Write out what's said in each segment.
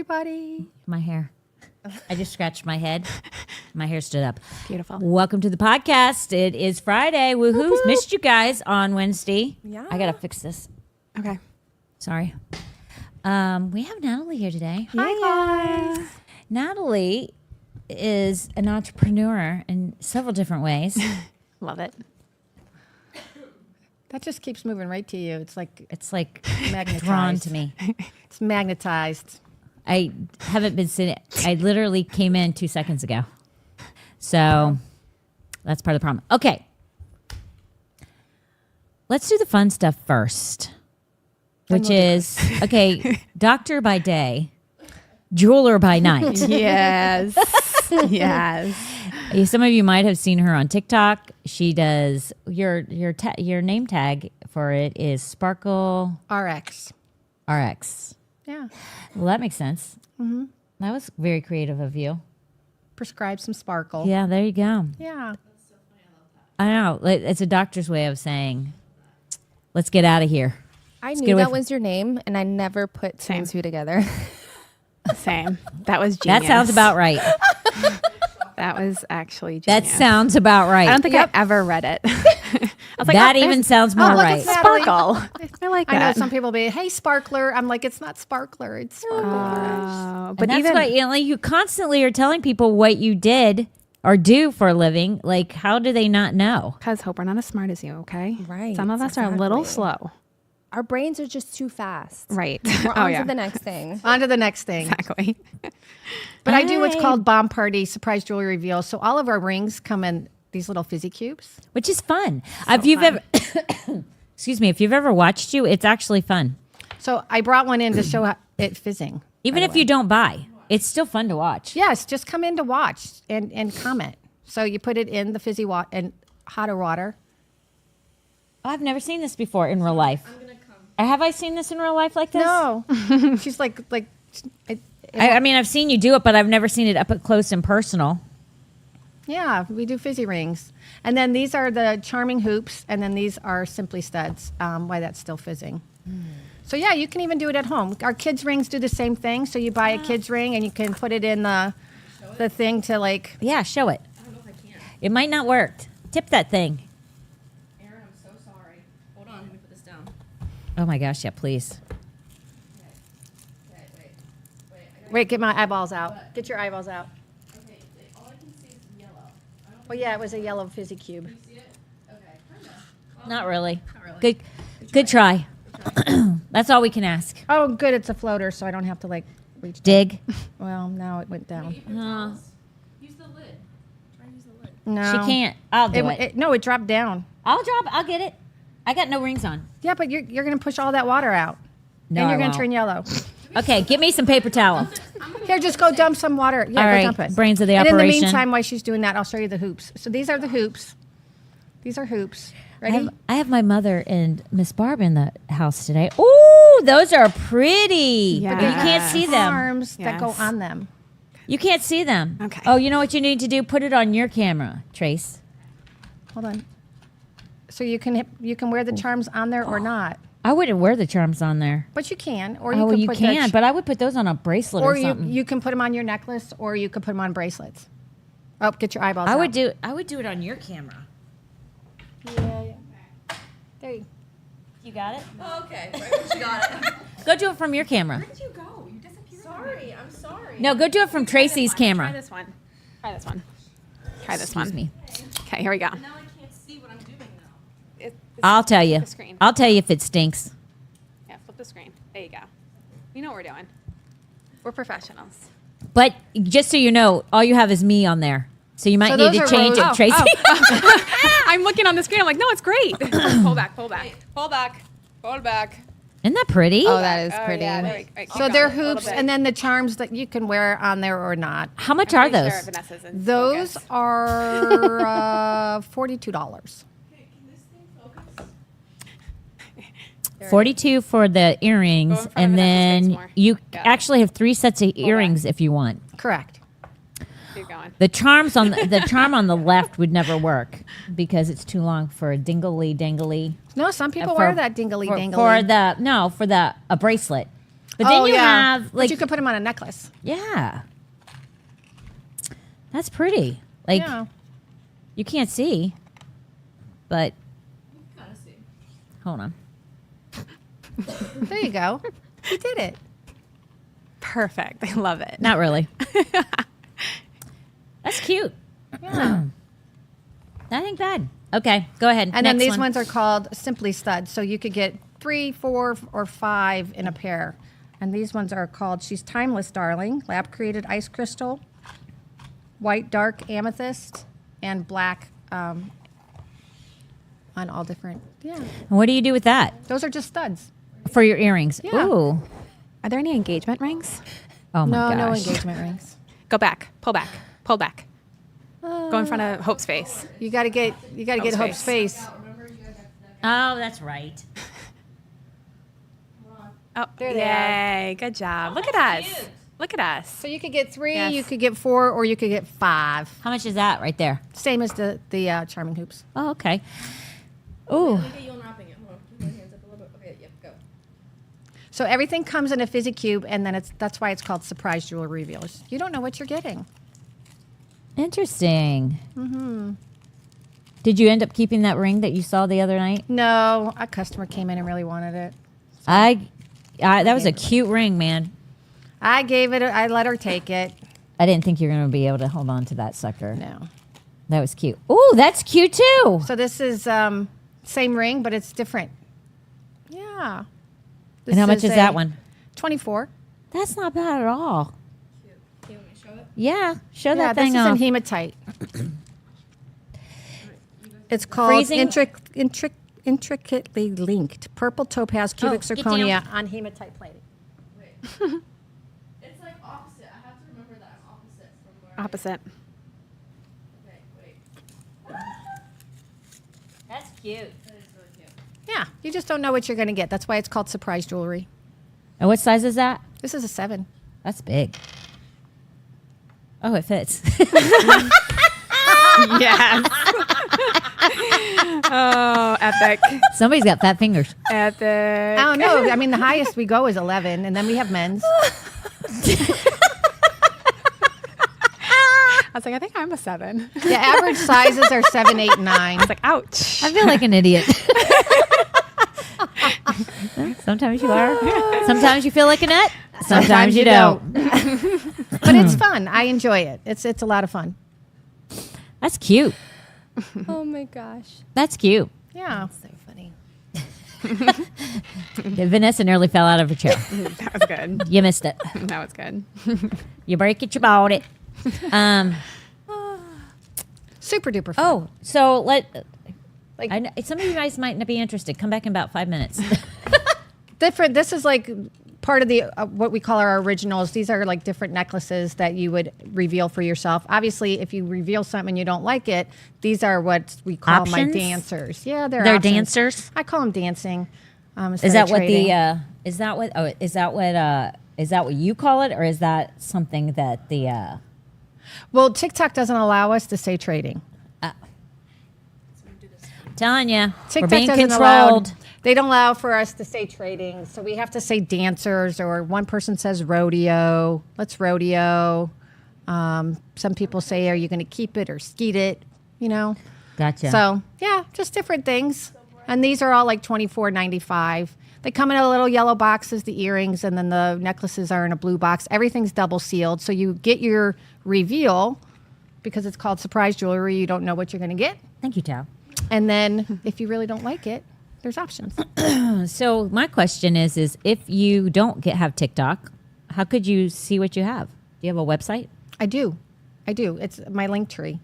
everybody. My hair. I just scratched my head. My hair stood up. Beautiful. Welcome to the podcast. It is Friday. Woohoo. Missed you guys on Wednesday. Yeah. I got to fix this. Okay. Sorry. We have Natalie here today. Hi, guys. Natalie is an entrepreneur in several different ways. Love it. That just keeps moving right to you. It's like Magnetized. Drawn to me. It's magnetized. I haven't been sitting. I literally came in 2 seconds ago. So that's part of the problem. Okay. Let's do the fun stuff first, which is, okay, doctor by day, jeweler by night. Yes. Yes. Some of you might have seen her on TikTok. She does, your name tag for it is Sparkle RX. RX. Yeah. Well, that makes sense. Mm-hmm. That was very creative of you. Prescribe some sparkle. Yeah, there you go. Yeah. I know. It's a doctor's way of saying, let's get out of here. I Let's knew get away that from- was your name, and I never put two and two together. Same. That was genius. That sounds about right. That was actually That genius. sounds about right. I don't think I ever read it. I was like, that oh, even there's sounds more look, right. it's Natalie. Sparkle. I like I know that. some people be, hey, sparkler. I'm like, it's not sparkler. It's sparkle. But but that's even why you constantly are telling people what you did or do for a living. Like, how do they not know? because Hope, we're not as smart as you, okay? Right, Some of us are a little exactly. slow. Our brains are just too fast. Right. We're oh, on yeah. to the next thing. On to the next thing. Exactly. But I do what's Hey. called bomb party surprise jewelry reveal. So all of our rings come in these little fizzy cubes. Which is fun. If you've ever, excuse me, if you've ever watched you, it's actually fun. So I brought one in to show it fizzing. Even if you don't buy, it's still fun to watch. Yes, just come in to watch and comment. So you put it in the fizzy water and hotter water. I've never seen this before in real life. I'm gonna come. Have I seen this in real life like this? No, she's like. I mean, I've seen you do it, but I've never seen it up close and personal. Yeah, we do fizzy rings. And then these are the charming hoops, and then these are simply studs, why that's still fizzing. So yeah, you can even do it at home. Our kids' rings do the same thing. So you buy a kid's ring, and you can put it in the thing to like. Yeah, show it. I don't know if I can. It might not work. Tip that thing. Aaron, I'm so sorry. Hold on, let me put this down. Oh my gosh, yeah, please. Okay, wait. Wait, get my eyeballs out. Get your eyeballs out. Okay, all I can see is yellow. I don't Oh yeah, it was a yellow fizzy cube. see it. Okay, kinda. Not really. really. Good try. That's all we can ask. Oh, good, it's a floater, so I don't have to like reach. Dig. Well, now it went down. Use the lid. Try to use the lid. No, She can't. I'll do it. No, it dropped down. I'll get it. I got no rings on. Yeah, but you're gonna push all that water out, No, and you're I gonna won't. turn yellow. Okay, give me some paper towel. Here, just go dump some water. Yeah, All go right, dump it. brains of the and in operation. the meantime, while she's doing that, I'll show you the hoops. So these are the hoops. These are hoops. Ready? I have my mother and Miss Barb in the house today. Ooh, those are pretty. Yeah. But you can't see them. Arms that go Yes. on them. You can't see them. Okay. Oh, you know what you need to do? Put it on your camera, Trace. Hold on. So you can wear the charms on there or not, I wouldn't wear the charms on there. but you can, or you Oh, can you put can, but I would put those on a bracelet or or something. you can put them on your necklace, or you could put them on bracelets. Oh, get your eyeballs. I out. would do it on your camera. Yeah. There you. You got it? Oh, okay. Right when she got it. Go do it from your camera. Where did you go? You disappeared. Sorry, I'm sorry. No, go do it from Tracy's Try camera. this one. Try this one. Try this Excuse one. me. Okay, here we go. Now I can't see what I'm doing now. I'll tell you. The screen. I'll tell you if it stinks. Yeah, flip the screen. There you go. You know what we're doing. We're professionals. But just so you know, all you have is me on there. So you might So need those to are change rose- it, Tracy. I'm looking on the screen. I'm like, no, it's great. Pull back, pull back, pull back, pull back. Isn't that pretty? Oh, that is Oh, pretty. yeah, there we go. Right, keep So going. they're A little hoops, bit. and then the charms that you can wear on there or not. How much I'm are pretty those? sure Vanessa's in Those focus. are $42. Okay, can this thing focus? 42 for the earrings, Go in front and of Vanessa's then face more. you Yeah. actually have 3 sets of earrings if you want. Correct. Keep going. The charms on the charm on the left would never work because it's too long for a dingly dangly. No, some people for- wear that dingly for, dangly. for a bracelet. But then you have but like, you could put them on a necklace. yeah, that's pretty. Like Yeah. you can't see, but Kind of see. hold on. There you go. You did it. Perfect. I love it. Not really. That's cute. Yeah. That ain't bad. Okay, go ahead. And then Next these one. ones are called Simply Studs. So you could get 3, 4, or 5 in a pair. And these ones are called She's Timeless Darling, Lab Created Ice Crystal, White Dark Amethyst, and Black on all different. Yeah. What do you do with that Those are just studs. for your earrings? Yeah. Ooh. Are there any engagement rings? Oh my No gosh. engagement rings. Go back. Pull back. Pull back. Go in front of Hope's face. You got to get Hope's Hope's face. Oh, that's right. Oh, There they are. yay. Good job. Look at us. Look at us. So you could get 3, Yes. you could get 4, or you could get 5. How much is that right there? Same as the charming hoops. Oh, okay. Ooh. Let me get you unwrapping it. Hold on. Keep my hands up a little bit. Okay, yep, go. So everything comes in a fizzy cube, and then that's why it's called surprise jewelry reveals. You don't know what you're getting. Interesting. Mm-hmm. Did you end up keeping that ring that you saw the other night? No, a customer came in and really wanted it. I that was a cute ring, man. I gave it. I let her take it. I didn't think you were going to be able to hold on to that sucker. No. That was cute. Ooh, that's cute too. So this is same ring, but it's different. Yeah. And how much is that one? 24. That's not bad at all. Cute. Do you want me to show it? Yeah, show Yeah, that thing this is off. in hematite. It's called Freezing- intricately linked purple topaz cubic get zirconia on hematite plating. Wait. It's like opposite. I have to remember that I'm opposite from where Opposite. Okay, wait. That's cute. That is really cute. Yeah, you just don't know what you're going to get. That's why it's called surprise jewelry. And what size is that? This is a 7. That's big. Oh, it fits. Yes. Oh, epic. Somebody's got fat fingers. Epic. I don't know. I mean, the highest we go is 11, and then we have men's. I was like, I think I'm a 7. The average sizes are 7, 8, 9. I was like, ouch. I feel like an idiot. Sometimes you are. Sometimes you feel like a nut. Sometimes you don't. But it's fun. I enjoy it. It's a lot of fun. That's cute. Oh my gosh. That's cute. Yeah. So funny. Vanessa nearly fell out of her chair. That was good. You missed it. That was good. You break it, you bought it. Super duper fun. Oh, so Like- I know, some of you guys might not be interested. Come back in about 5 minutes. Different. This is like part of the what we call our originals. These are like different necklaces that you would reveal for yourself. Obviously, if you reveal something and you don't like it, these are what we call my Options? dancers. Yeah, they're They're options. dancers? I call them dancing. Is instead that of what trading. is that what you call it, or is that something that the Well, TikTok doesn't allow us to say trading. telling you, we're TikTok being doesn't allow. controlled. They don't allow for us to say trading, so we have to say dancers, or one person says rodeo. Let's rodeo. Some people say, "Are you going to keep it or skeet it?" You know. Gotcha. So yeah, just different things. And these are all like $24.95. They come in a little yellow boxes, the earrings, and then the necklaces are in a blue box. Everything's double sealed, so you get your reveal because it's called surprise jewelry. You don't know what you're going to get, Thank you, Tao. and then if you really don't like it, there's options. So my question is if you don't have TikTok, how could you see what you have? Do you have a website? I do. It's my link tree.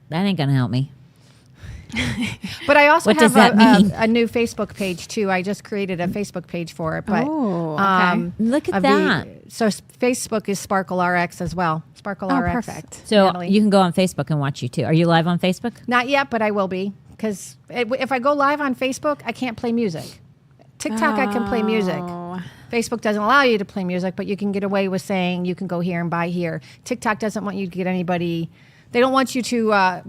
That ain't gonna help me. But I also What does have that mean? a new Facebook page too. I just created a Facebook page for it. But Oh, okay. Look at of the- that. so Facebook is Sparkle RX as well. Sparkle Oh, RX. perfect. So Natalie. you can go on Facebook and watch you too. Are you live on Facebook? Not yet, but I will be because if I go live on Facebook, I can't play music. TikTok, I can play music. Oh. Facebook doesn't allow you to play music, but you can get away with saying you can go here and buy here. TikTok doesn't want you to get anybody. They don't want you to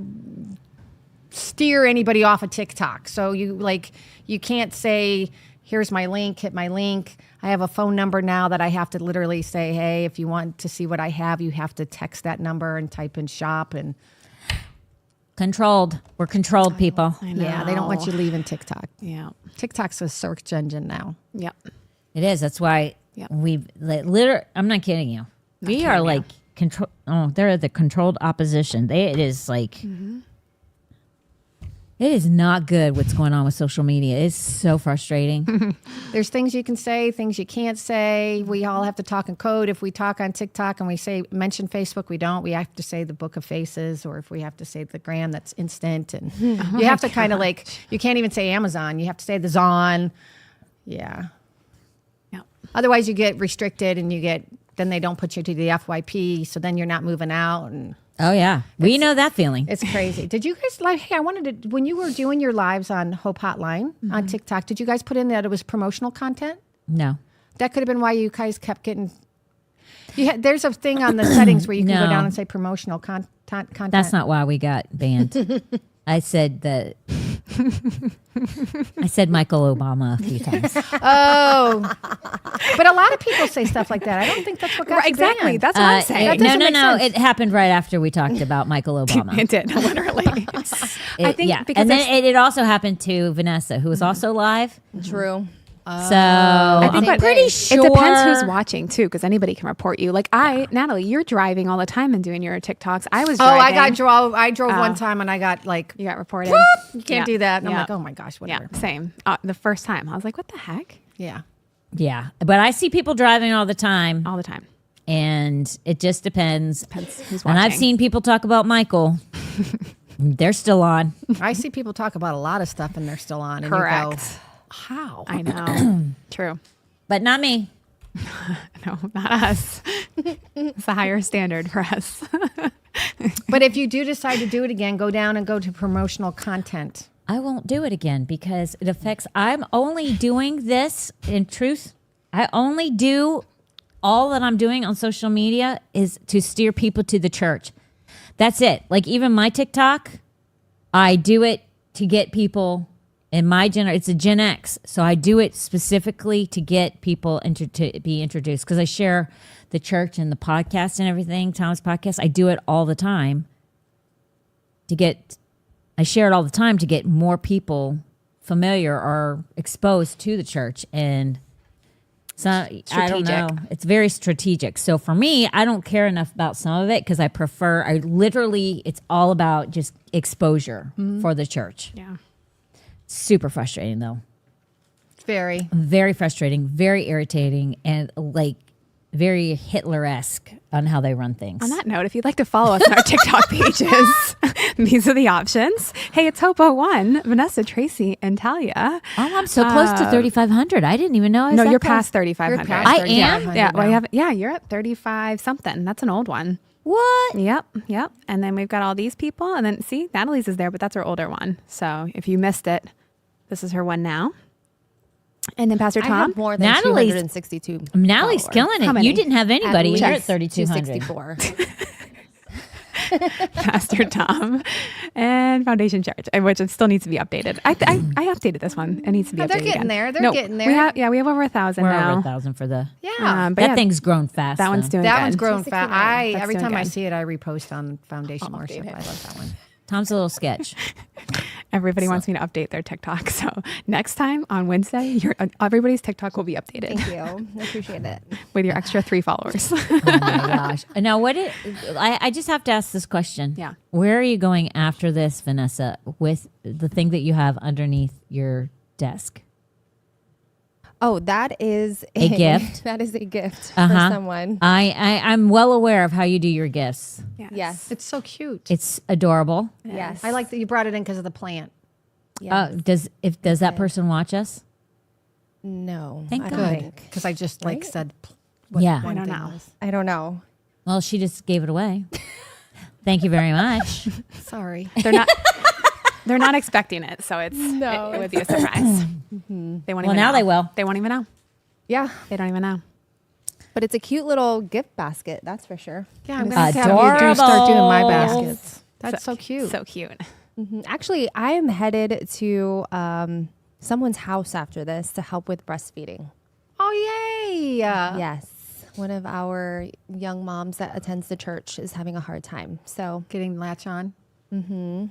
steer anybody off of TikTok. So you can't say, here's my link, hit my link. I have a phone number now that I have to literally say, hey, if you want to see what I have, you have to text that number and type in shop. And Controlled. We're controlled people. I know. yeah, they don't want you leaving TikTok. Yeah. TikTok's a search engine now. Yep. It is. That's why Yeah. we've literally. I'm not kidding you. We are like control. Oh, they're the controlled opposition. It is like. It is not good what's going on with social media. It's so frustrating. There's things you can say, things you can't say. We all have to talk in code. If we talk on TikTok and we say mention Facebook, we don't. We have to say the Book of Faces, or if we have to say the gram, that's instant. And you have to kind of like, you can't even say Amazon. You have to say the Zon. Yeah. Yeah. Otherwise, you get restricted, and then they don't put you to the FYP. So then you're not moving out, and Oh yeah, we know that feeling. it's crazy. Did you guys hey, I wanted to, when you were doing your lives on Hope Hotline on TikTok, did you guys put in that it was promotional content? No. That could have been why you guys kept getting. There's a thing on the settings where you can No. go down and say promotional content. That's not why we got banned. I said that. I said Michael Obama a few times. Oh, but a lot of people say stuff like that. I don't think that's what got Right, you exactly. banned. That's what I'm saying. No, doesn't no, make no. sense. It happened right after we talked about Michael Obama. It did, literally. I think yeah, because and then there's- it also happened to Vanessa, who was also live. True. So think I'm that- pretty sure It depends who's watching too, because anybody can report you. Like Natalie, you're driving all the time and doing your TikToks. I was driving. I drove one time and I got like, You got reported. you can't do that. And I'm Yeah. like, oh my gosh, Yeah, whatever. same. The first time, I was like, what the heck? Yeah. Yeah, but I see people driving all the time, All the time. and it just depends. Depends who's And watching. I've seen people talk about Michael. They're still on. I see people talk about a lot of stuff and they're still on. And you go, Correct. how? I know. True. But not me. No, not us. It's a higher standard for us. But if you do decide to do it again, go down and go to promotional content. I won't do it again because it affects. I'm only doing this in truth. I only do all that I'm doing on social media is to steer people to the church. That's it. Like even my TikTok, I do it to get people in my it's a Gen X. So I do it specifically to get people to be introduced because I share the church and the podcast and everything, Tom's podcast. I do it all the time I share it all the time to get more people familiar or exposed to the church. And so I don't know. It's very strategic. So for me, I don't care enough about some of it because it's all about just exposure for the church. Yeah. Super frustrating though. Very. Very frustrating, very irritating, and like very Hitler-esque on how they run things. On that note, if you'd like to follow us on our TikTok pages, these are the options. Hey, it's Hope01, Vanessa, Tracy, and Talia. Oh, I'm so close to 3,500. I didn't even know I was No, that you're close. past 3,500. You're past I am? 3,500 Yeah, well, now. you're at 35 something. That's an old one. What? Yep. And then we've got all these people. And then, see, Natalie's is there, but that's her older one. So if you missed it, this is her one now. And then Pastor I Tom. have more than Natalie's- 262. Natalie's followers. killing it. How many? You didn't have anybody. At You're at least 3,200. 264. Pastor Tom, and Foundation Church, which still needs to be updated. I updated this one. It needs to be Oh, updated. they're getting again. there. They're No, getting We there. have, we have over 1,000 We're now. over 1,000 for the. Yeah. But That yeah, thing's grown fast. that one's though. doing That good. one's grown fast. 269. Every doing time I good. see it, I repost on Foundation Worship. update I it. love that one. Tom's a little sketch. Everybody wants me to update their TikTok. So next time on Wednesday, everybody's TikTok will be updated Thank you. I appreciate it. with your extra 3 followers. Oh my gosh. Now, I just have to ask this question. Yeah. Where are you going after this, Vanessa, with the thing that you have underneath your desk? Oh, that is A gift? That is a gift Uh-huh. for someone. I'm well aware of how you do your gifts. Yes. It's so cute. It's adorable. Yes. I like that you brought it in because of the plant. Yes. Does that person watch us? No. Thank I God. don't Good. think. Because I just Right? said. Yeah. one I don't thing know. was. I don't know. Well, she just gave it away. Thank you very much. Sorry. They're not expecting it, so it would be a surprise. They won't Well, even now know. they will. They won't even know. Yeah. They don't even know. But it's a cute little gift basket, that's for sure. Yeah, I'm going to have you Adorable. start doing my baskets. That's so cute. So cute. Actually, I am headed to someone's house after this to help with breastfeeding. Oh, yay. Yes. One of our young moms that attends the church is having a hard time. So Getting latch on. I'm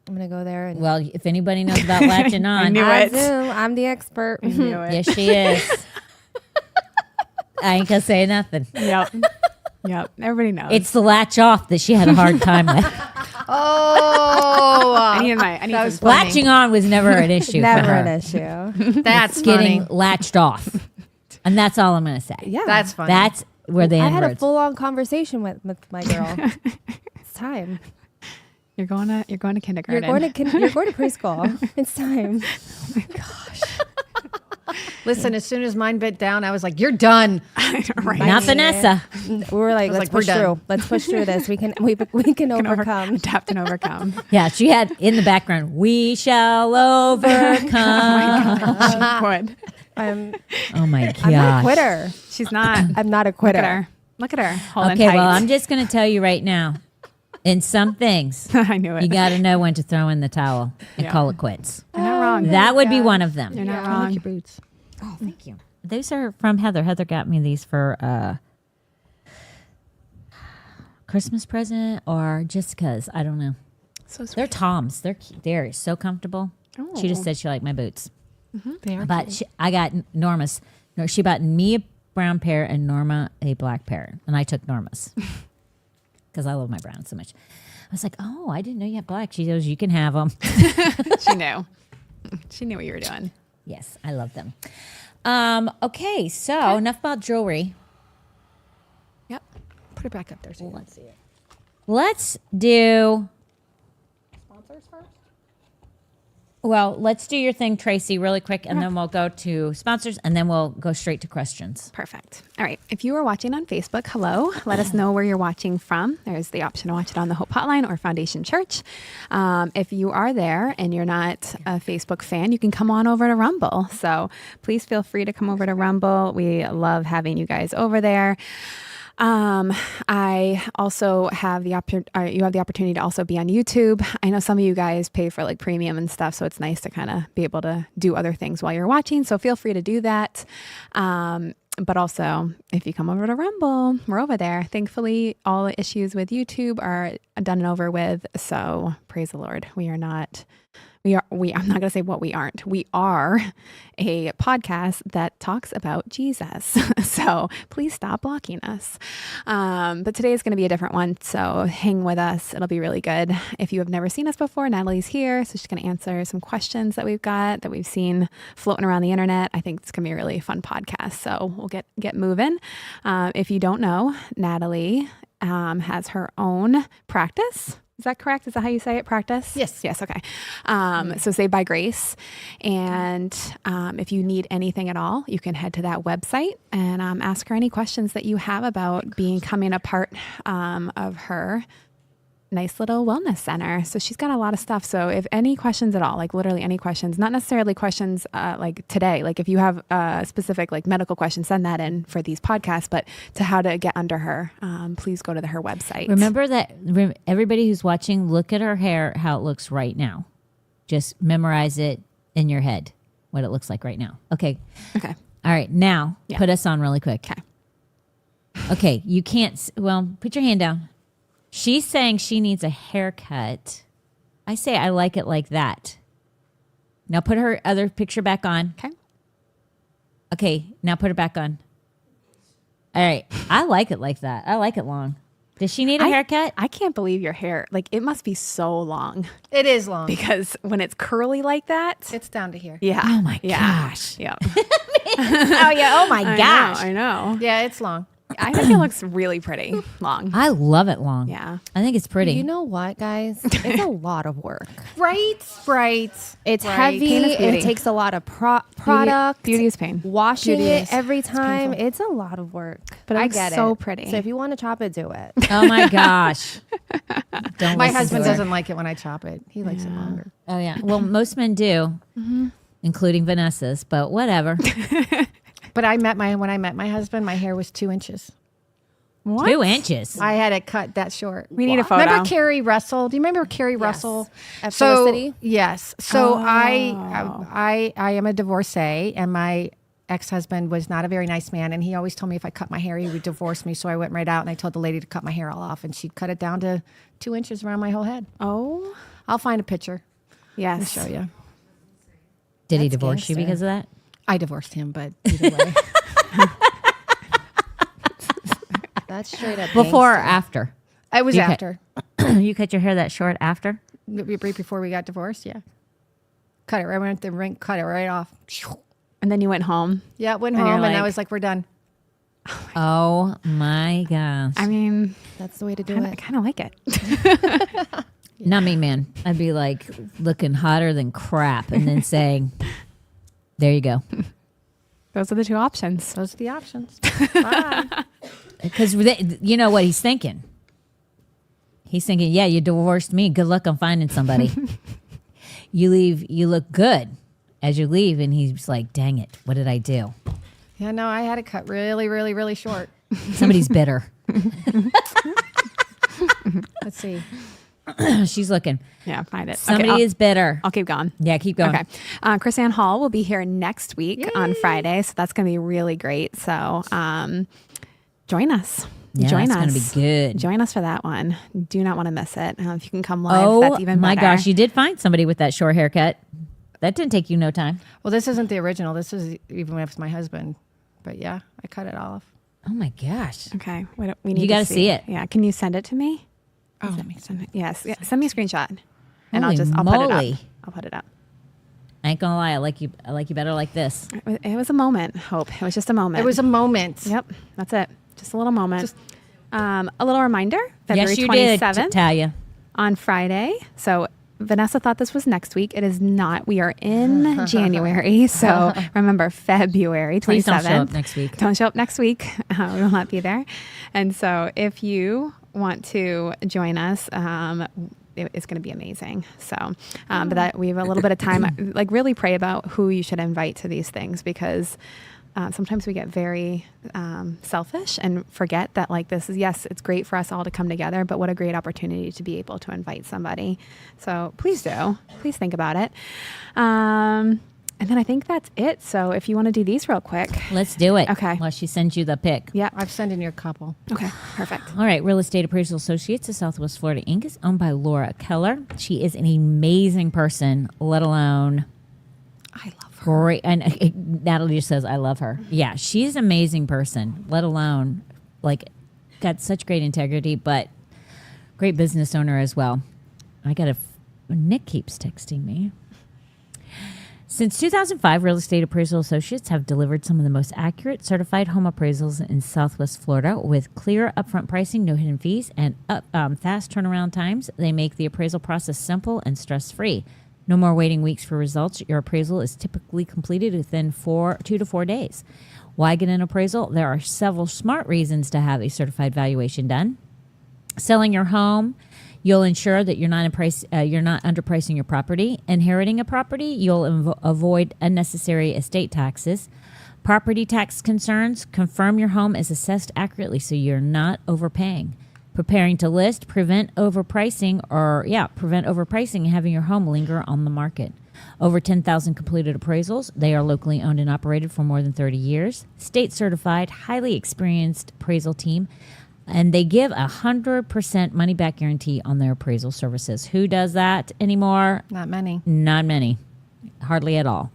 going to go there. And Well, if anybody knows about latching on, knew I it. do. I'm the expert. yes, she is. I ain't gonna say nothing. Yep. Yep. Everybody knows. It's the latch off that she had a hard time with. Oh, I need that was some funny. Latching on was never an issue. for Never her. an issue. That's Getting funny. latched off, and that's all I'm gonna say. Yeah. That's funny. That's where the I had a inroads. full-on conversation with my girl. It's time. You're going to You're kindergarten. going to preschool. It's time. Listen, as soon as mine bit down, I was like, "You're done." right. Not Vanessa. We were like, was let's like, we're push done. through. Let's push through this. We can overcome. Adapt and overcome. Yeah, she had in the background. We shall overcome. Would. I'm Oh my I'm not a gosh. quitter. She's not. I'm not a Look quitter. at her. Look at her. Holding Okay, tight. well, I'm just gonna tell you right now. In some things, I knew it. you got to know when to throw in the towel and Yeah. call it quits. You're not wrong. That would be one of them. You're not I like wrong. your boots. Oh, thank you. These are from Heather. Heather got me these for Christmas present or just because. I don't know. So sweet. They're Toms. They're so comfortable. She just said she liked my boots. They are. But I got Norma's. No, she bought me a brown pair and Norma a black pair. And I took Norma's because I love my brown so much. I was like, oh, I didn't know you had black. She goes, you can have them. She knew. She knew what you were doing. Yes, I love them. Okay, so enough about jewelry. Yep. Put it back up there so you can see it. Let's do, Sponsors first. well, let's do your thing, Tracy, really quick, and then we'll go to sponsors, and then we'll go straight to questions. Perfect. All right. If you are watching on Facebook, hello. Let us know where you're watching from. There's the option to watch it on the Hope Hotline or Foundation Church. If you are there and you're not a Facebook fan, you can come on over to Rumble. So please feel free to come over to Rumble. We love having you guys over there. I also have you have the opportunity to also be on YouTube. I know some of you guys pay for like premium and stuff, so it's nice to kind of be able to do other things while you're watching. So feel free to do that. But also, if you come over to Rumble, we're over there. Thankfully, all the issues with YouTube are done and over with. So praise the Lord. I'm not going to say what we aren't. We are a podcast that talks about Jesus. So please stop blocking us. But today is going to be a different one. So hang with us. It'll be really good. If you have never seen us before, Natalie's here. So she's going to answer some questions that we've got that we've seen floating around the internet. I think it's going to be a really fun podcast. So we'll get moving. If you don't know, Natalie has her own practice. Is that correct? Is that how you say it? Practice? Yes. Yes. Okay. So Saved by Grace. And if you need anything at all, you can head to that website and ask her any questions that you have about becoming a part of her nice little wellness center. So she's got a lot of stuff. So if any questions at all, like literally any questions, not necessarily questions like today, like if you have specific like medical questions, send that in for these podcasts, but to how to get under her, please go to her website. Remember that everybody who's watching, look at her hair, how it looks right now. Just memorize it in your head, what it looks like right now. Okay. Okay. All right. Now, Yeah. put us on really quick. Okay. Okay. You can't, put your hand down. She's saying she needs a haircut. I say I like it like that. Now put her other picture back on. Okay. Okay. Now put it back on. All right. I like it like that. I like it long. Does she need a haircut? I can't believe your hair. Like it must be so long It is long. because when it's curly like that. It's down to here. Yeah. Oh my Yeah. gosh. Yeah. Oh yeah. Oh my gosh. I know. Yeah, it's long. I think it looks really pretty long. I love it long. Yeah. I think it's pretty. You know what, guys? It's a lot of work. Right. It's Right. heavy. Pain is beauty. It takes a lot of product. Beauty is pain. Washing Beauty it is. every time. It's a lot of work. But it I looks get so it. pretty. So if you want to chop it, do it. Oh my gosh. Don't My listen husband to her. doesn't like it when I chop it. He likes it longer. Oh yeah. Well, most men do, including Vanessa's, but whatever. But when I met my husband, my hair was 2 inches. What? 2 inches. I had it cut that short. We need a photo. Remember Carrie Russell? Do you remember Carrie Russell? At So Felicity? yes. So Oh. I am a divorcee, and my ex-husband was not a very nice man, and he always told me if I cut my hair, he would divorce me. So I went right out and I told the lady to cut my hair all off, and she cut it down to 2 inches around my whole head. Oh, I'll find a picture yes. and show you. Did he That's divorce you gangster. because of that? I divorced him, but either way. That's straight up Before or gangster. after? It was You cut- after. You cut your hair that short after? Right before we got divorced, yeah. Cut it right, went to the rink, cut it right off. And then you went home. Yeah, went And you're home, and I like- was like, we're done. Oh my gosh. I mean, That's the way to do I it. kind of like it. Not me, man. I'd be like looking hotter than crap and then saying, there you go. Those are the 2 options. Those are the options. Bye. Because you know what he's thinking. He's thinking, yeah, you divorced me. Good luck on finding somebody. You leave, you look good as you leave. And he's like, dang it, what did I do? Yeah, no, I had it cut really, really, really short. Somebody's bitter. Let's see. She's looking. Yeah, find it. Somebody okay, is bitter. I'll keep going. Yeah, keep going. Okay. Chrisanne Hall will be here next week on Friday. So that's going to be really great. So join us. Yeah, join that's us. gonna be good. Join us for that one. Do not want to miss it. If you can come live, Oh that's even my better. gosh, you did find somebody with that short haircut. That didn't take you no time. Well, this isn't the original. This is even with my husband. But yeah, I cut it off. Oh my gosh. Okay. We need You to gotta see it. Yeah. Can you send it to me? Oh, Send it. Yes. Yeah, send me a screenshot. And Holy I'll put it moly. up. I'll put it up. I ain't gonna lie, I like you better like this. It was a moment, Hope. It was just a moment. it was a moment. Yep. That's it. Just a little moment. A little reminder, February Yes, you did, 27th Talia. on Friday. So Vanessa thought this was next week. It is not. We are in January. So remember, February 27th. Please don't show up next week. Don't show up next week. We will not be there. And so if you want to join us, it's going to be amazing. So, but that we have a little bit of time, like really pray about who you should invite to these things, because sometimes we get very selfish and forget that like this is, yes, it's great for us all to come together, but what a great opportunity to be able to invite somebody. So please do. Please think about it. And then I think that's it. So if you want to do these real quick. Let's do it. Okay. While she sends you the pic. Yeah. I've sent in your couple. Okay. Perfect. All right, Real Estate Appraisal Associates of Southwest Florida Inc. is owned by Laura Keller. She is an amazing person, let alone I love her. great. And Natalie just says, I love her. Yeah, she's an amazing person, let alone like got such great integrity, but great business owner as well. Nick keeps texting me. Since 2005, Real Estate Appraisal Associates have delivered some of the most accurate certified home appraisals in Southwest Florida with clear upfront pricing, no hidden fees, and fast turnaround times. They make the appraisal process simple and stress-free. No more waiting weeks for results. Your appraisal is typically completed within 2 to 4 days. Why get an appraisal? There are several smart reasons to have a certified valuation done. Selling your home, you'll ensure that you're not underpricing your property. Inheriting a property, you'll avoid unnecessary estate taxes. Property tax concerns, confirm your home is assessed accurately so you're not overpaying. Preparing to list, prevent overpricing and having your home linger on the market. Over 10,000 completed appraisals. They are locally owned and operated for more than 30 years. State certified, highly experienced appraisal team. And they give 100% money back guarantee on their appraisal services. Who does that anymore? Not many. Not many. Hardly at all.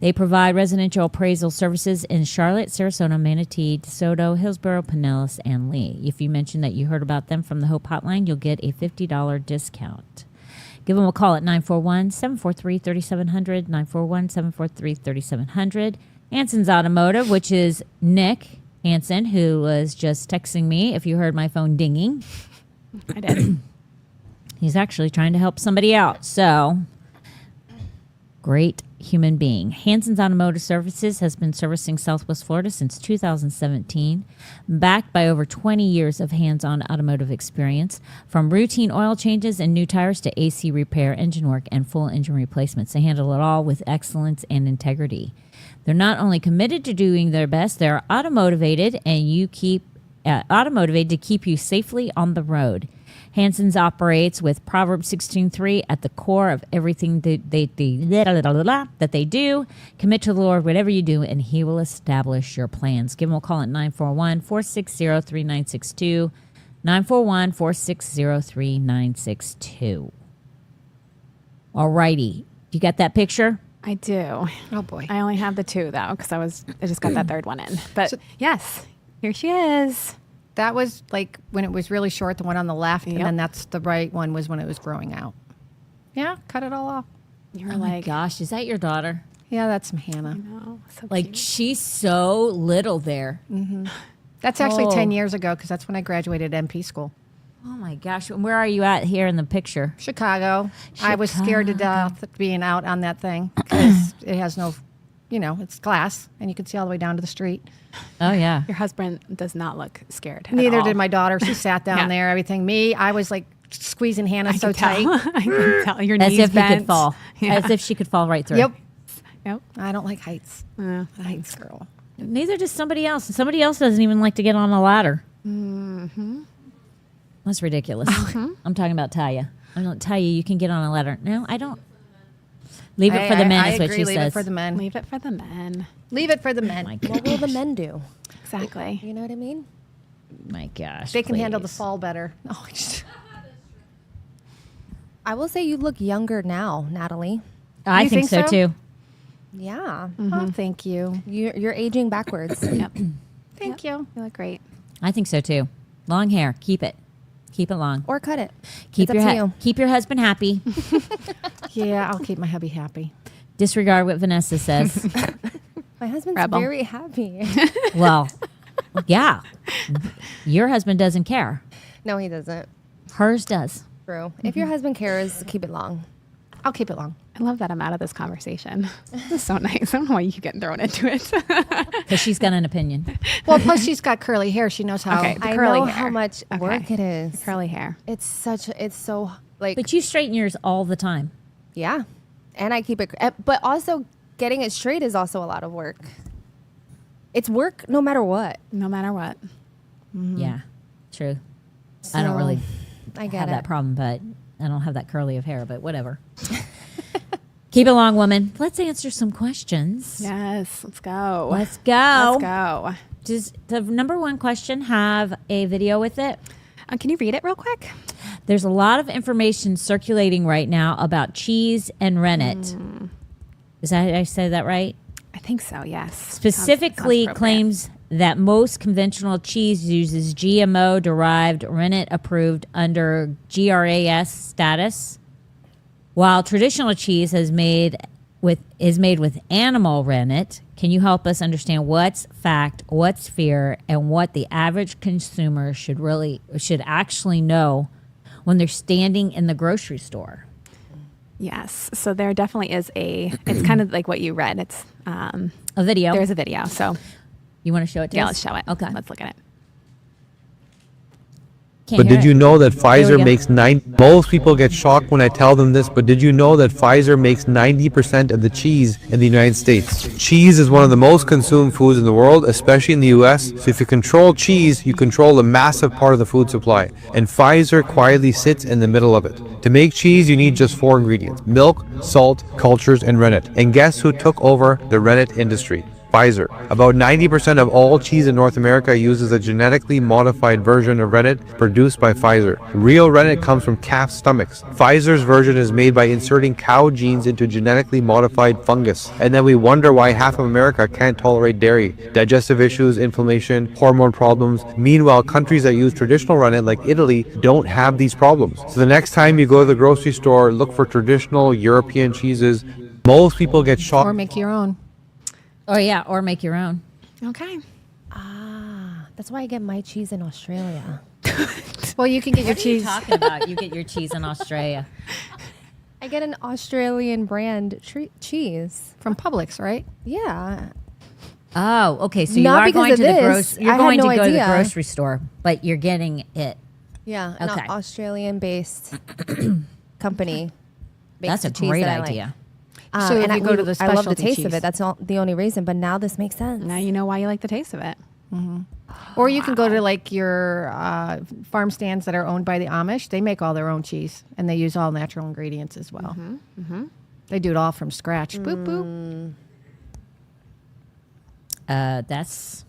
They provide residential appraisal services in Charlotte, Sarasota, Manatee, DeSoto, Hillsborough, Pinellas, and Lee. If you mention that you heard about them from the Hope Hotline, you'll get a $50 discount. Give them a call at 941-743-3700, 941-743-3700. Hanson's Automotive, which is Nick Hanson, who was just texting me if you heard my phone dinging. I did. He's actually trying to help somebody out. So, great human being. Hanson's Automotive Services has been servicing Southwest Florida since 2017, backed by over 20 years of hands-on automotive experience, from routine oil changes and new tires to AC repair, engine work, and full engine replacements. They handle it all with excellence and integrity. They're not only committed to doing their best, they're automotivated, and automotive aid to keep you safely on the road. Hanson's operates with Proverbs 16:3 at the core of everything that they do. Commit to the Lord whatever you do, and He will establish your plans. Give them a call at 941-460-3962. 941-460-3962. All righty. You got that picture? I do. Oh boy. I only have the 2 though, because I just got that 3rd one in. But yes, here she is. That was like when it was really short, the one on the left, and Yep. then that's the right one was when it was growing out. Yeah, cut it all off. You're Oh my like, gosh, is that your daughter? Yeah, that's Hannah. oh, so Like, cute. she's so little there. That's actually Oh. 10 years ago because that's when I graduated MP school. Oh my gosh. And where are you at here in the picture? Chicago. I was scared to death being out on that thing because it has no, it's glass and you can see all the way down to the street. Oh, yeah. Your husband does not look scared. Neither at all. did my daughter. She sat down Yeah. there, everything. Me, I was like squeezing Hannah so could tell. tight. I can tell your As knees if he bent. could fall. Yeah. As if she could fall right through. Yep. Yep. I don't like heights. Yeah. Heights, girl. Neither does somebody else. Somebody else doesn't even like to get on a ladder. That's ridiculous. I'm talking about Taya. I'm like, Taya, you can get on a ladder. No, I don't. Leave it for the men I is what agree. she Leave says. it for the men. Leave it for the men. Leave it for the men. My What will the men do? Exactly. You know what I mean? My gosh. They can handle the please. fall better. Oh, I will say you look younger now, Natalie. I You think think so so? too. Yeah. oh, thank you. You're aging backwards. Yep. Thank you. You look great. I think so too. Long hair. Keep it. Keep it long. Or cut it. Keep it's your up to you. keep your husband happy. Yeah, I'll keep my hubby happy. Disregard what Vanessa says. My husband's Rebel. very happy. Well, yeah. Your husband doesn't care. No, he doesn't. Hers does. True. If your husband cares, keep it long. I'll keep it long. I love that I'm out of this conversation. This is so nice. I don't know why you keep getting thrown into it. Because she's got an opinion. Well, plus she's got curly hair. She knows how. Okay. The I curly know hair. how much work it is. Curly hair. It's so like, But you straighten yours all the time. yeah. And I keep it, but also getting it straight is also a lot of work. It's work no matter what. No matter what. Yeah, true. I don't So, really I get have it. that problem, but I don't have that curly of hair, but whatever. Keep it long, woman. Let's answer some questions. Yes. Let's go. Let's go. Let's go. Does the number one question have a video with it? Can you read it real quick? There's a lot of information circulating right now about cheese and rennet. Is that, did I say that right? I think so, yes. Specifically Sounds appropriate. claims that most conventional cheese uses GMO derived rennet approved under GRAS status, while traditional cheese is made with animal rennet. Can you help us understand what's fact, what's fear, and what the average consumer should actually know when they're standing in the grocery store? Yes. So there definitely is it's kind of like what you read. It's A video. there's a video. So You want to show it to yeah, us? let's show it. Okay. Let's look at it. Can't But hear did it. you know that we Pfizer go. makes most people get shocked when I tell them this, but did you know that Pfizer makes 90% of the cheese in the United States? Cheese is one of the most consumed foods in the world, especially in the US. So if you control cheese, you control a massive part of the food supply. And Pfizer quietly sits in the middle of it. To make cheese, you need just 4 ingredients: milk, salt, cultures, and rennet. And guess who took over the rennet industry? Pfizer. About 90% of all cheese in North America uses a genetically modified version of rennet produced by Pfizer. Real rennet comes from calf stomachs. Pfizer's version is made by inserting cow genes into genetically modified fungus. And then we wonder why half of America can't tolerate dairy. Digestive issues, inflammation, hormone problems. Meanwhile, countries that use traditional rennet like Italy don't have these problems. So the next time you go to the grocery store, look for traditional European cheeses. Most people get shocked. Or make your own. Oh, yeah, or make your own. Okay. That's why I get my cheese in Australia. Well, you can get your What are you cheese. talking about? You get your cheese in Australia. I get an Australian brand cheese. From Publix, right? Yeah. Oh, okay. So you Not are because going of to the this. You're I had going no to go to the idea. grocery store, but you're getting it. Yeah. An Okay. Australian-based company. That's a makes the cheese great that I like. idea. So if and you go to the I love the specialty taste of cheese. it. That's not the only reason. But now this makes sense. Now you know why you like the taste of it. Or you can go to like your farm stands that are owned by the Amish. They make all their own cheese, and they use all natural ingredients as well. They do it all from scratch. Boop boop. That's.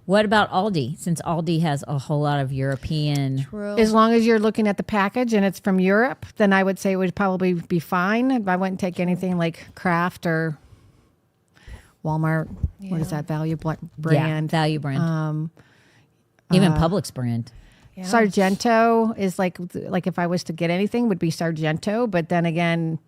What about Aldi? Since Aldi has a whole lot of European. True. As long as you're looking at the package and it's from Europe, then I would say it would probably be fine. If I wouldn't take anything like Kraft or Walmart. What is that? Value brand? Yeah, value brand. Even Publix brand. Sargento is like if I was to get anything, would be Sargento. But then again,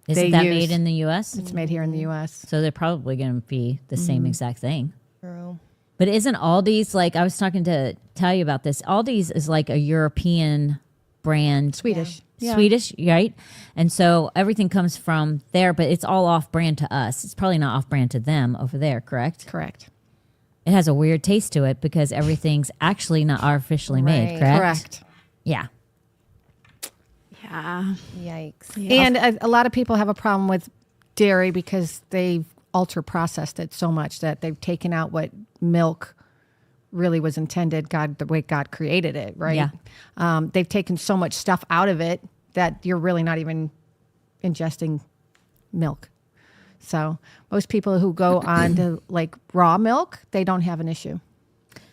Isn't that made in the U.S.? it's made here in the U.S. So they're probably going to be the same exact thing. True. But isn't Aldi's like, I was talking to tell you about this. Aldi's is like a European brand. Swedish. Yeah. Swedish, right? And so everything comes from there, but it's all off brand to us. It's probably not off brand to them over there, correct? Correct. It has a weird taste to it because everything's actually not artificially made, Right. correct? Correct. Yeah. Yeah. Yikes. And a lot of people have a problem with dairy because they've ultra processed it so much that they've taken out what milk really was intended, the way God created it, right? Yeah. They've taken so much stuff out of it that you're really not even ingesting milk. So most people who go on to like raw milk, they don't have an issue.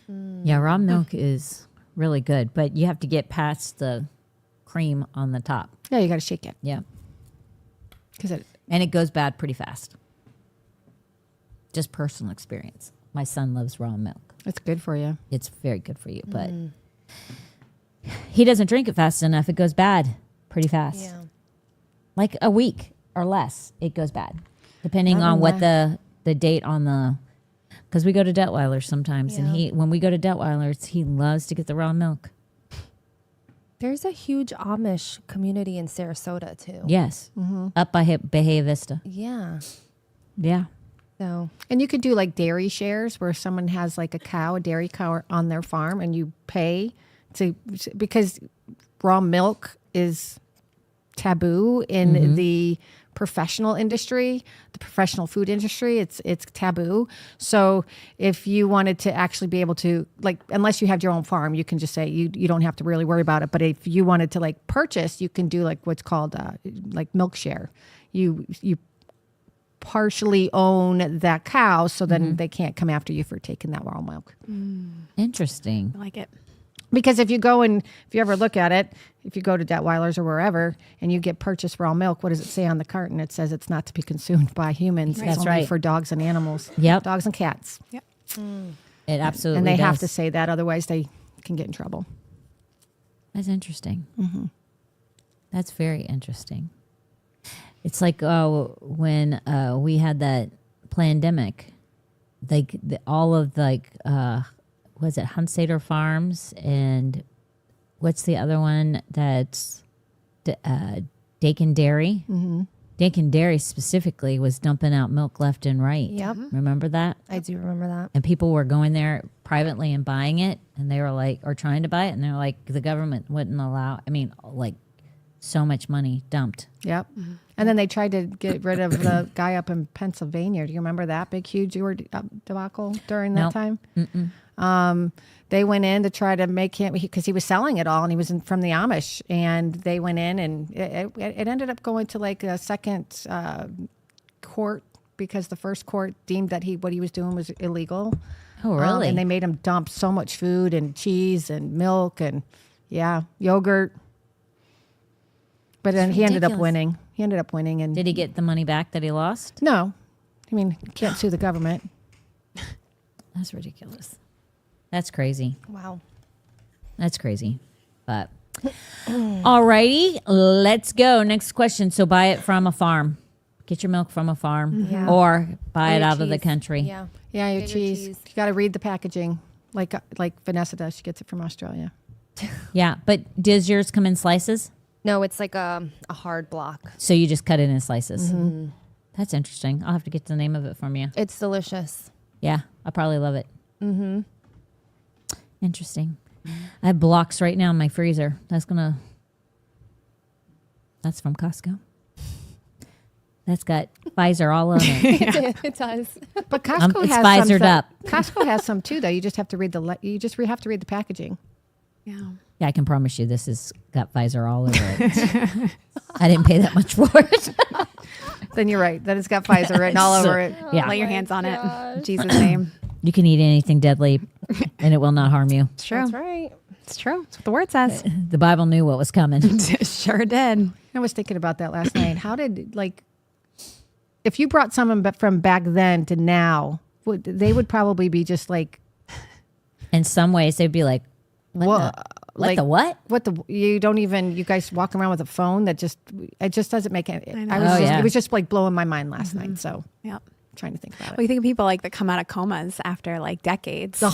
Yeah, raw milk is really good, but you have to get past the cream on the top. Yeah, you got to shake it Yeah. because And it goes bad pretty fast. Just personal experience. My son loves raw milk. it's good for you. It's very good for you, but he doesn't drink it fast enough. It goes bad pretty fast. Yeah. Like a week or less, it goes bad, depending Not on on what the date on the. Because we go to Detweiler's sometimes, and Yeah. when we go to Detweiler's, he loves to get the raw milk. There's a huge Amish community in Sarasota too. Yes, up by Bahia Vista. Yeah. Yeah, So And you could do like dairy shares where someone has like a dairy cow on their farm and you pay because raw milk is taboo in the professional industry, the professional food industry. It's taboo. So if you wanted to actually be able to like, unless you have your own farm, you can just say you don't have to really worry about it. But if you wanted to like purchase, you can do like what's called like milk share. You partially own that cow, so then they can't come after you for taking that raw milk. interesting. I like it. Because if you go and if you ever look at it, if you go to Detweiler's or wherever and you get purchased raw milk, what does it say on the carton? It says it's not to be consumed by humans. It's That's only right. for dogs and animals. Yep. Dogs and cats. It absolutely And they have does. to say that, otherwise they can get in trouble. That's interesting. That's very interesting. It's like when we had that pandemic, like all of like was it Hunsader Farms and what's the other one that's Dakin Dairy? Dakin Dairy specifically was dumping out milk left and right. Yep. Remember that? I do remember that. And people were going there privately and buying it, and they were like, or trying to buy it, and they're like, the government wouldn't allow. I mean, like, so much money dumped. Yep. And then they tried to get rid of the guy up in Pennsylvania. Do you remember that big, huge debacle during that Nope. time? They went in to try to make him, because he was selling it all and he was from the Amish. And they went in and it ended up going to like a second court because the first court deemed that what he was doing was illegal. Oh, really? And they made him dump so much food and cheese and milk and, yogurt. But then he ended up ridiculous. winning. He ended up winning. And Did he get the money back that he lost? No. I mean, you can't sue the government. That's ridiculous. That's crazy. Wow. That's crazy. But alrighty, let's go. Next question. So buy it from a farm. Get your milk from a farm, Yeah. or buy it Your out of the cheese. country. Yeah. Yeah, your Get cheese. your cheese. You got to read the packaging, like Vanessa does. She gets it from Australia. Yeah, but does yours come in slices? No, it's like a hard block. So you just cut it in slices. That's interesting. I'll have to get the name of it from you. It's delicious. Yeah, I probably love it. Interesting. I have blocks right now in my freezer. That's from Costco. That's got Pfizer all on it. It does. But Costco It's has Pfizered some. up. Costco has some too, though. You just have to read have to read the packaging. Yeah. Yeah, I can promise you this has got Pfizer all over it. I didn't pay that much for it. Then you're right. That it's got Pfizer written all over it. Yeah. Lay your hands on it. In Jesus' name. You can eat anything deadly and it will not harm you. It's true. That's right. It's true. That's what the word says. The Bible knew what was coming. Sure did. I was thinking about that last night. How did, if you brought someone from back then to now, they would probably be just like, In some ways, they'd be like, what? You don't even, you guys walk around with a phone it just doesn't make any, know. it was just like blowing my mind last night. So Yep. trying to think about it. Well, you think of people like that come out of comas after like decades. Ugh.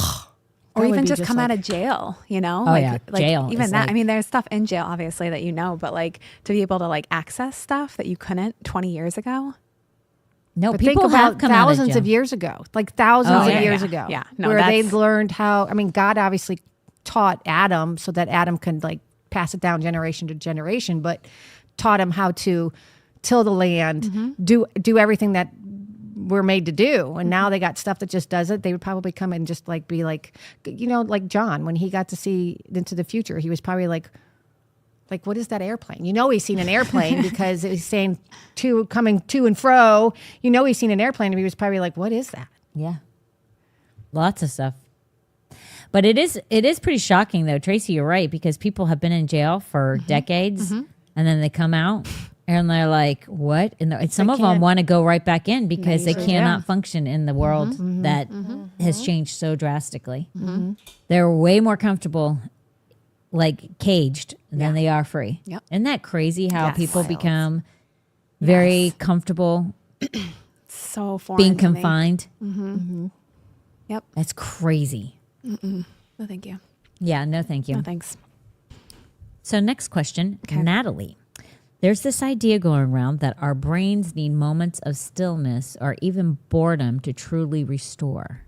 Or That would even be just just come out like- of jail, you know? Oh, yeah. Jail Even is that. like- I mean, there's stuff in jail, obviously, that you know, but like to be able to like access stuff that you couldn't 20 years ago. no, But people think have about come out thousands of of jail. years ago, like thousands Oh, of yeah, years yeah. ago. Yeah. No, where they that's- learned how, God obviously taught Adam so that Adam could like pass it down generation to generation, but taught him how to till the land, do everything that we're made to do. And now they got stuff that just does it. They would probably come and just like be like, like John, when he got to see into the future, he was probably like, what is that airplane? He's seen an airplane because he's saying coming to and fro. He's seen an airplane, and he was probably like, what is that? Yeah. Lots of stuff. But it is pretty shocking though, Tracy, you're right, because people have been in jail for decades and then they come out and they're like, what? And some of them can't. want to go right back in because they usually cannot function in the world that has changed so drastically. They're way more comfortable like caged than they are free. Yep. Isn't that crazy how Yes. people Wild. become very comfortable So foreign. being to me. confined? Yep. That's crazy. No, thank you. Yeah, no thank you. No, thanks. So next question, Natalie. There's this idea going around that our brains need moments of stillness or even boredom to truly restore.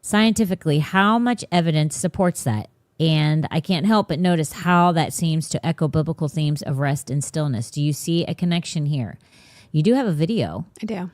Scientifically, how much evidence supports that? And I can't help but notice how that seems to echo biblical themes of rest and stillness. Do you see a connection here? You do have a video. I do. Do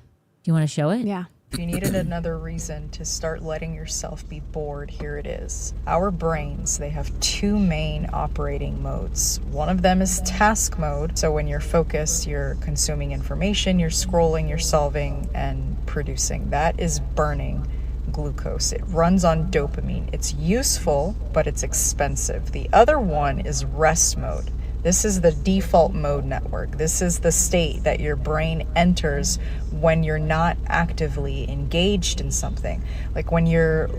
you want to show it? Yeah. If you needed another reason to start letting yourself be bored, here it is. Our brains, they have two main operating modes. One of them is task mode. So when you're focused, you're consuming information, you're scrolling, you're solving and producing. That is burning glucose. It runs on dopamine. It's useful, but it's expensive. The other one is rest mode. This is the default mode network. This is the state that your brain enters when you're not actively engaged in something. Like when you're,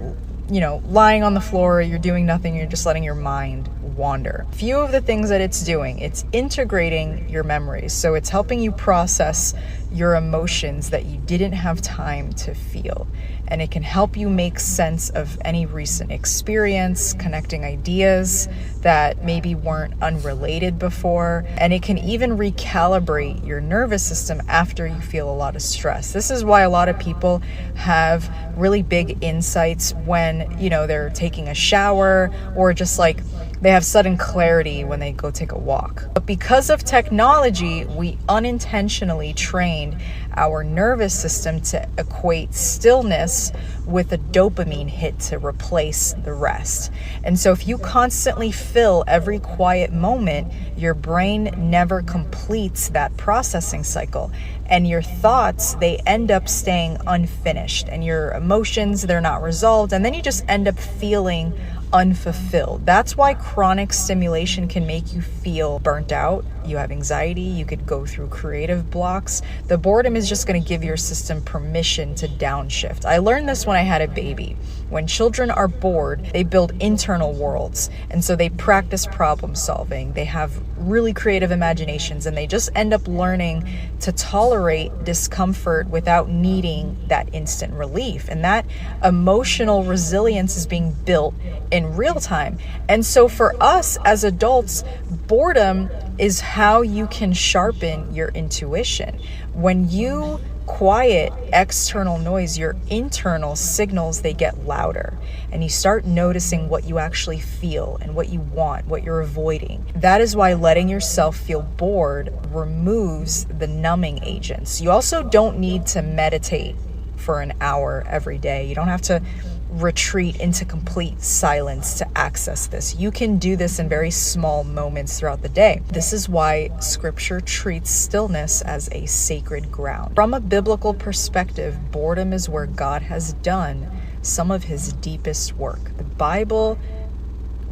lying on the floor, you're doing nothing, you're just letting your mind wander. Few of the things that it's doing, it's integrating your memories. So it's helping you process your emotions that you didn't have time to feel. And it can help you make sense of any recent experience, connecting ideas that maybe weren't unrelated before. And it can even recalibrate your nervous system after you feel a lot of stress. This is why a lot of people have really big insights when, they're taking a shower or just like they have sudden clarity when they go take a walk. But because of technology, we unintentionally trained our nervous system to equate stillness with a dopamine hit to replace the rest. And so if you constantly fill every quiet moment, your brain never completes that processing cycle. And your thoughts, they end up staying unfinished. And your emotions, they're not resolved. And then you just end up feeling unfulfilled. That's why chronic stimulation can make you feel burnt out. You have anxiety, you could go through creative blocks. The boredom is just going to give your system permission to downshift. I learned this when I had a baby. When children are bored, they build internal worlds. And so they practice problem solving. They have really creative imaginations, and they just end up learning to tolerate discomfort without needing that instant relief. And that emotional resilience is being built in real time. And so for us as adults, boredom is how you can sharpen your intuition. When you quiet external noise, your internal signals, they get louder, and you start noticing what you actually feel and what you want, what you're avoiding. That is why letting yourself feel bored removes the numbing agents. You also don't need to meditate for an hour every day. You don't have to retreat into complete silence to access this. You can do this in very small moments throughout the day. This is why scripture treats stillness as a sacred ground. From a biblical perspective, boredom is where God has done some of his deepest work. The Bible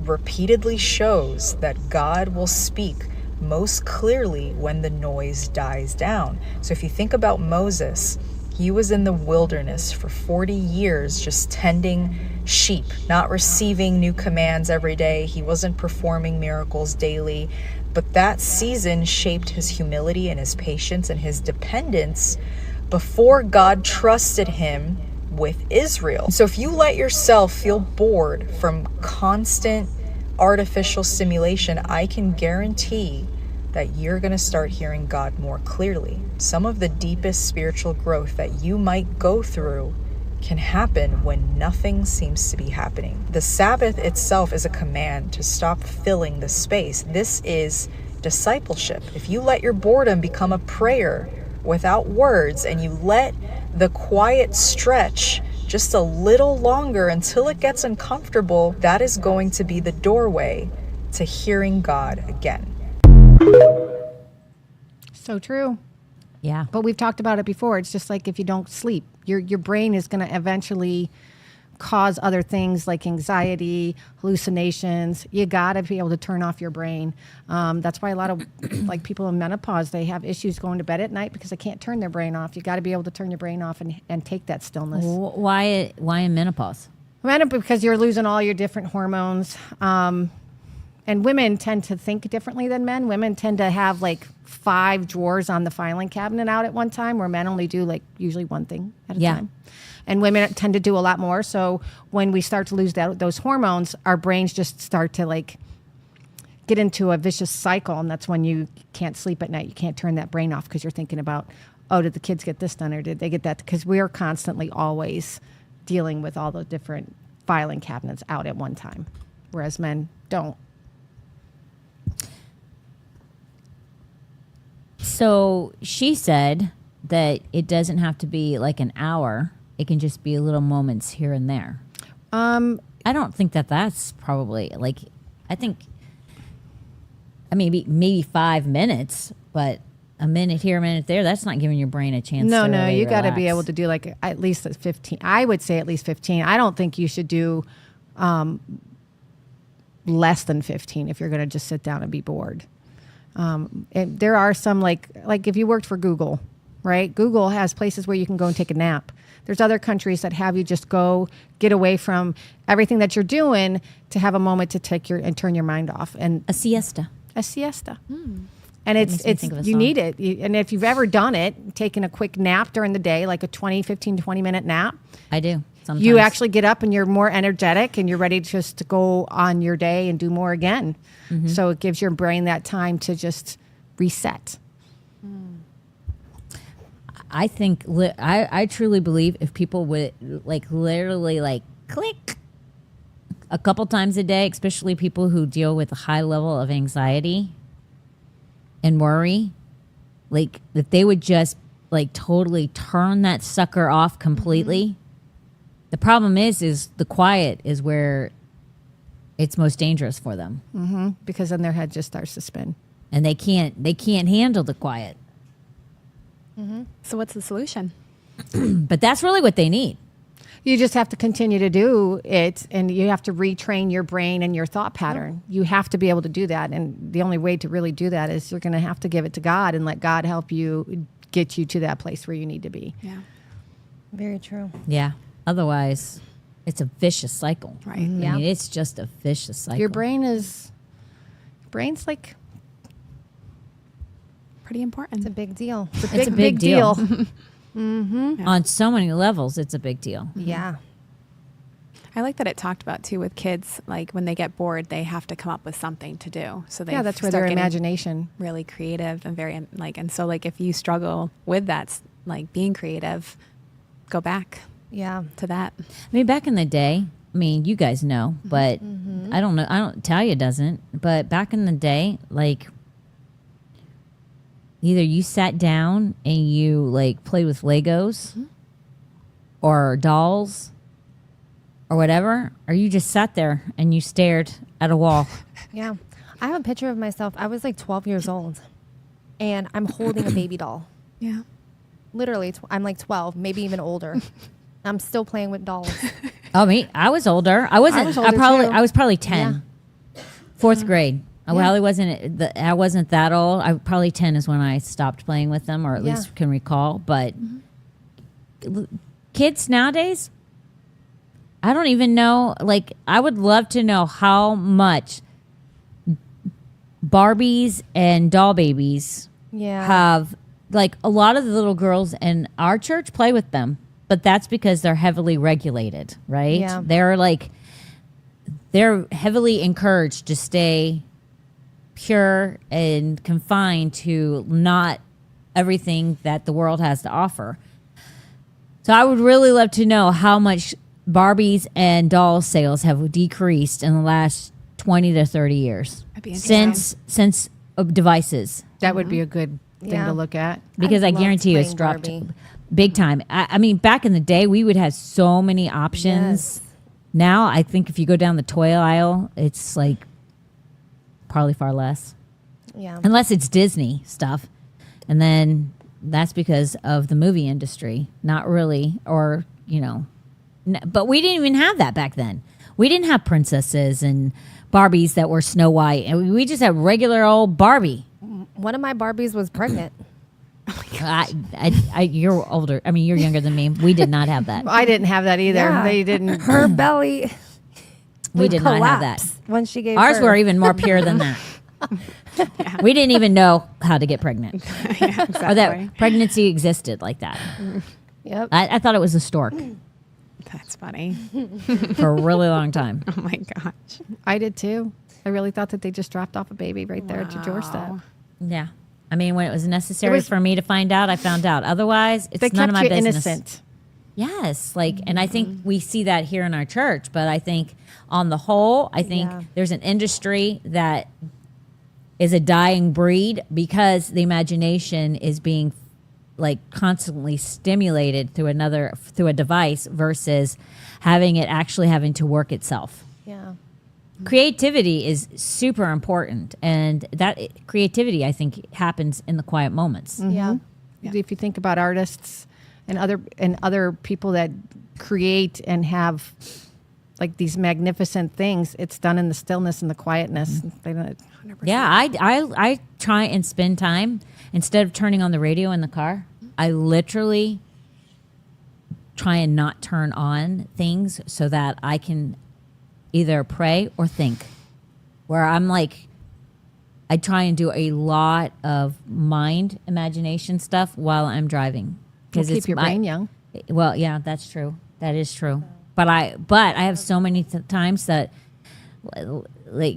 repeatedly shows that God will speak most clearly when the noise dies down. So if you think about Moses, he was in the wilderness for 40 years just tending sheep, not receiving new commands every day. He wasn't performing miracles daily. But that season shaped his humility and his patience and his dependence before God trusted him with Israel. So if you let yourself feel bored from constant artificial stimulation, I can guarantee that you're going to start hearing God more clearly. Some of the deepest spiritual growth that you might go through can happen when nothing seems to be happening. The Sabbath itself is a command to stop filling the space. This is discipleship. If you let your boredom become a prayer without words, and you let the quiet stretch just a little longer until it gets uncomfortable, that is going to be the doorway to hearing God again. So true. Yeah. But we've talked about it before. It's just like if you don't sleep, your brain is going to eventually cause other things like anxiety, hallucinations. You got to be able to turn off your brain. That's why a lot of like people in menopause, they have issues going to bed at night because they can't turn their brain off. You got to be able to turn your brain off and take that stillness. Why in menopause? Because you're losing all your different hormones. And women tend to think differently than men. Women tend to have like 5 drawers on the filing cabinet out at one time, where men only do like usually one thing at a time. And women tend to do a lot more. So when we start to lose those hormones, our brains just start to like get into a vicious cycle. And that's when you can't sleep at night. You can't turn that brain off because you're thinking about, oh, did the kids get this done or did they get that? Because we're constantly always dealing with all the different filing cabinets out at one time, whereas men don't. So she said that it doesn't have to be like an hour. It can just be little moments here and there. I don't think that's probably like, I think maybe 5 minutes, but a minute here, a minute there, that's not giving your brain a chance to really you got to be relax. able to do like at least 15. I would say at least 15. I don't think you should do less than 15 if you're going to just sit down and be bored. And there are some like if you worked for Google, right? Google has places where you can go and take a nap. There's other countries that have you just go get away from everything that you're doing to have a moment to take and turn your mind off. And A siesta. a siesta. Makes And me it's think of a you song. need it. And if you've ever done it, taking a quick nap during the day, like a 15, 20 minute nap, I do. Sometimes. you actually get up and you're more energetic and you're ready just to go on your day and do more again. Mm-hmm. So it gives your brain that time to just reset. I think I truly believe if people would like literally like click a couple times a day, especially people who deal with a high level of anxiety and worry, like that they would just like totally turn that sucker off completely. The problem is the quiet is where it's most dangerous for them, Because then their head just starts to spin. and they can't handle the quiet. So what's the solution? But that's really what they need. You just have to continue to do it, and you have to retrain your brain and your thought pattern. You have to be able to do that, and the only way to really do that is you're going to have to give it to God and let God help you get you to that place where you need to be. Yeah. Very true. Yeah. Otherwise, it's a vicious cycle. Right. I mean, it's just a vicious cycle. Your brain's like Pretty important. It's a big deal. It's a big deal. Mm-hmm. On so many levels, it's a big deal. Yeah. I like that it talked about too with kids, like when they get bored, they have to come up with something to do. So they Yeah, that's where start their getting imagination. really creative and very like, and so like if you struggle with that, like being creative, go back Yeah. to that. I mean, back in the day, I mean, you guys know, but I don't know. I don't, Talia doesn't, but back in the day, like, either you sat down and you like played with Legos or dolls or whatever, or you just sat there and you stared at a wall. Yeah. I have a picture of myself. I was like 12 years old and I'm holding a baby doll. Yeah. Literally, I'm like 12, maybe even older. I'm still playing with dolls. Oh, me? I was older. I wasn't. I, was older, probably. too. I was probably 10, fourth grade. Well, I wasn't. I wasn't that old. I probably 10 is when I stopped playing with them, or at least can recall. But kids nowadays, I don't even know. Like, I would love to know how much Barbies and doll babies Yeah. have. Like, a lot of the little girls in our church play with them, but that's because they're heavily regulated, right? Yeah. They're heavily encouraged to stay pure and confined to not everything that the world has to offer. So I would really love to know how much Barbies and doll sales have decreased in the last 20 to 30 years That'd be interesting. since devices. That would be a good thing Yeah. to look at. Because I loved guarantee you it's playing dropped Barbie. big time. I mean, back in the day, we would have so many options. Yes. Now, I think if you go down the toy aisle, it's like probably far less. Yeah. Unless it's Disney stuff. And then that's because of the movie industry. Not really. Or, you know. But we didn't even have that back then. We didn't have princesses and Barbies that were Snow White. And we just had regular old Barbie. One of my Barbies was pregnant. You're older. I mean, you're younger than me. We did not have that. I didn't have that either. Yeah. They didn't. Her belly We would did not have that. collapse when she gave Ours birth. were even more pure than that. We didn't even know how to get pregnant, Yeah, or exactly. that pregnancy existed like that. Yep. I thought it was a stork That's funny. for a really long time. Oh my gosh. I did too. I really thought that they just dropped off a baby right there at your doorstep. Wow. Yeah, I mean, when it was necessary was- for me to find out, I found out. Otherwise, it's They none kept of my you business. innocent. Yes, like, and I think we see that here in our church. But I think on the whole, I think Yeah. there's an industry that is a dying breed because the imagination is being like constantly stimulated through a device versus having it actually having to work itself. Yeah. Creativity is super important, and that creativity I think happens in the quiet moments. Yeah. If you think about artists and other people that create and have like these magnificent things, it's done in the stillness and the quietness. They don't- Yeah, I try and spend time instead of turning on the radio in the car. I literally try and not turn on things so that I can either pray or think. Where I'm like, I try and do a lot of mind imagination stuff while I'm driving Will keep your brain young. Well, yeah, that's true. That is true. But I have so many times that like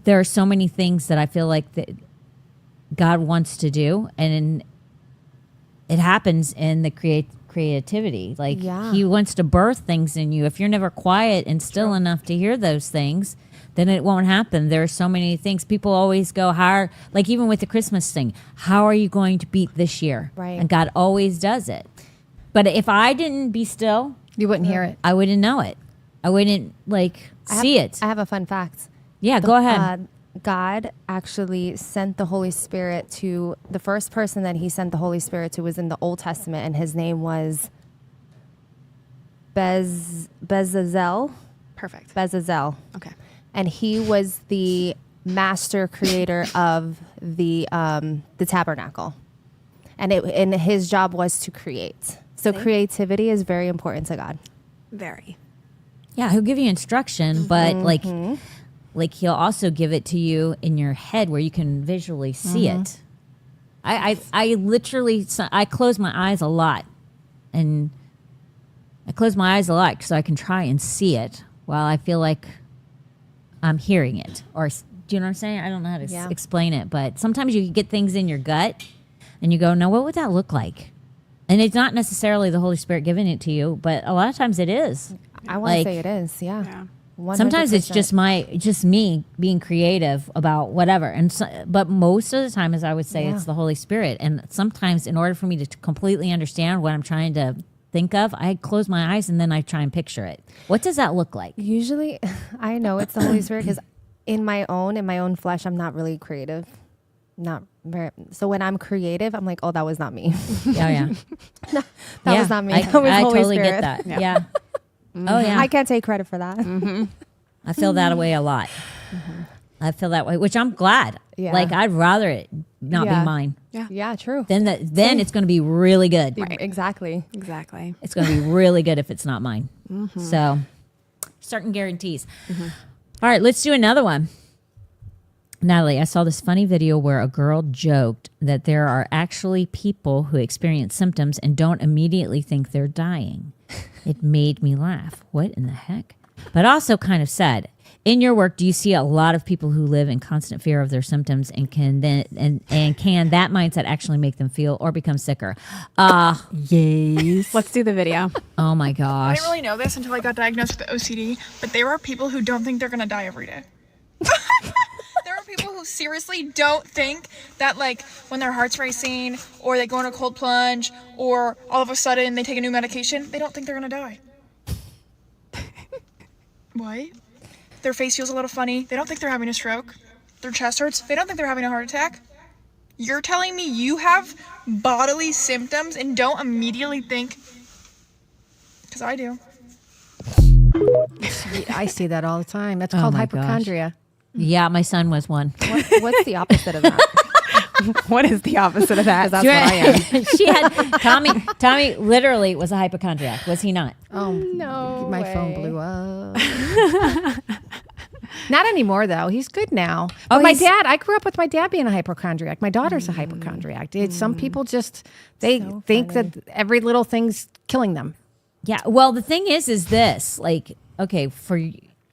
there are so many things that I feel like that God wants to do, and it happens in the creativity. Like Yeah. He wants to birth things in you. If you're never quiet and still enough to hear those things, then it won't happen. There are so many things. People always go, like even with the Christmas thing, how are you going to beat this year? Right. And God always does it. But if I didn't be still, You wouldn't hear it. I wouldn't know it. I wouldn't see it. I have a fun fact. Yeah, go ahead. God actually sent the Holy Spirit to the first person that he sent the Holy Spirit to was in the Old Testament, and his name was Bezalel. Perfect. Bezalel. Okay. And he was the master creator of the tabernacle, and his job was to create. So creativity is very important to God. Very. Yeah, he'll give you instruction, but like he'll also give it to you in your head where you can visually see it. I literally I close my eyes a lot, and I close my eyes a lot so I can try and see it while I feel like I'm hearing it. Or do you know what I'm saying? I don't know how to Yeah. explain it, but sometimes you can get things in your gut, and you go, now what would that look like? And it's not necessarily the Holy Spirit giving it to you, but a lot of times it is. I want to Like, say it is. Yeah. 100%. sometimes it's just me being creative about whatever, but most of the time, as I would say, it's the Holy Spirit. And sometimes, in order for me to completely understand what I'm trying to think of, I close my eyes and then I try and picture it. What does that look like? Usually, I know it's the Holy Spirit because in my own flesh, I'm not really creative. Not very. So when I'm creative, I'm like, oh, that was not me. Yeah. That was not me. I, That was I Holy totally Spirit. get that. Yeah. Oh yeah. I can't take credit for that. I feel that way a lot. I feel that way, which I'm glad. Yeah. Like I'd rather it not Yeah. be mine. Yeah, true. Then it's going to be really good. Exactly. Exactly. It's going to be really good if it's not mine. So, certain guarantees. All right, let's do another one. Natalie, I saw this funny video where a girl joked that there are actually people who experience symptoms and don't immediately think they're dying. It made me laugh. What in the heck? But also kind of sad. In your work, do you see a lot of people who live in constant fear of their symptoms, and can that mindset actually make them feel or become sicker? Yes. Let's do the video. Oh my I gosh. didn't really know this until I got diagnosed with OCD, but there are people who don't think they're gonna die every day. There are people who seriously don't think that, like, when their heart's racing or they go in a cold plunge or all of a sudden they take a new medication, they don't think they're gonna die. What? Their face feels a little funny. They don't think they're having a stroke. Their chest hurts. They don't think they're having a heart attack. You're telling me you have bodily symptoms and don't immediately think? Because I do. I see that all the time. That's Oh called my gosh. hypochondria. Yeah, my son was one. What's the opposite of that? What is the opposite of that? That's what I am. She had Tommy literally was a hypochondriac, was he not? Oh No my way. phone blew up. Not anymore though. He's good now. Oh, But my he's- dad, I grew up with my dad being a hypochondriac. My daughter's a hypochondriac. Some people just they think that every little thing's killing them. Yeah. Well, the thing is this, like, okay,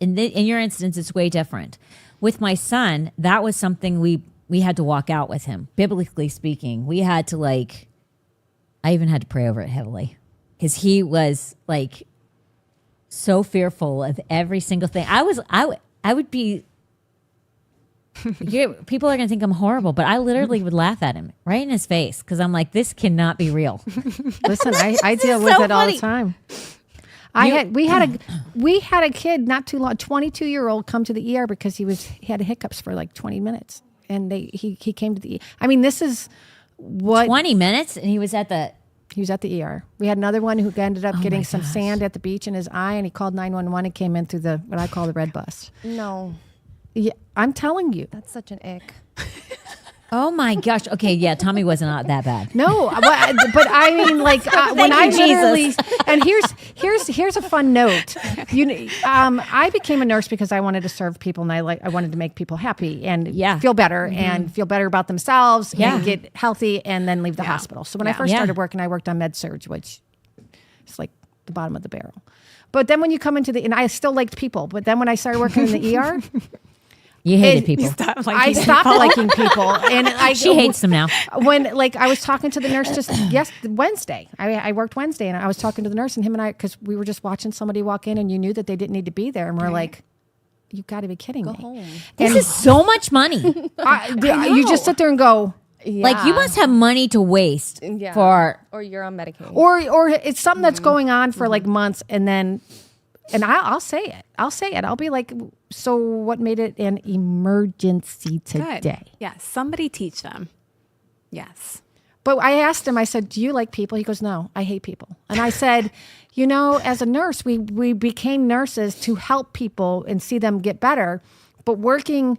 in your instance, it's way different. With my son, that was something we had to walk out with him. Biblically speaking, we had to I even had to pray over it heavily because he was like so fearful of every single thing. I would be. People are gonna think I'm horrible, but I literally would laugh at him right in his face because I'm like, this cannot be real. Listen, I deal with so it all funny. the time. We had a kid not too long, 22-year-old, come to the ER because he had hiccups for like 20 minutes, and he came to the ER. I mean, this is what 20 minutes, and he was at the. he was at the ER. We had another one who ended up getting my some gosh. sand at the beach in his eye, and he called 911 and came in through what I call the red bus. No, Yeah, I'm telling you. that's such an ick. Oh my gosh. Okay, yeah, Tommy was not that bad. No, but I mean, like when I you, literally, Jesus. and here's a fun note. I became a nurse because I wanted to serve people, and I wanted to make people happy and feel better and feel better about themselves and get healthy and then leave the hospital. So when I first started working, I worked on med surg, which is like the bottom of the barrel. But then when you come into and I still liked people, but then when I started working in the ER. You hated people. I stopped liking people, and She hates them now. When I was talking to the nurse just Wednesday. I worked Wednesday, and I was talking to the nurse, and him and I, because we were just watching somebody walk in, and you knew that they didn't need to be there, and we're like, "You got to be kidding me!" home. This is so much money. You just sit there and go, Like you must have money to waste for. Or you're on medication. or it's something that's going on for like months, and then. And I'll say it. I'll be like, so what made it an emergency today? Good. Yes. Somebody teach them. Yes. But I asked him, I said, do you like people? He goes, no, I hate people. And I said, as a nurse, we became nurses to help people and see them get better. But working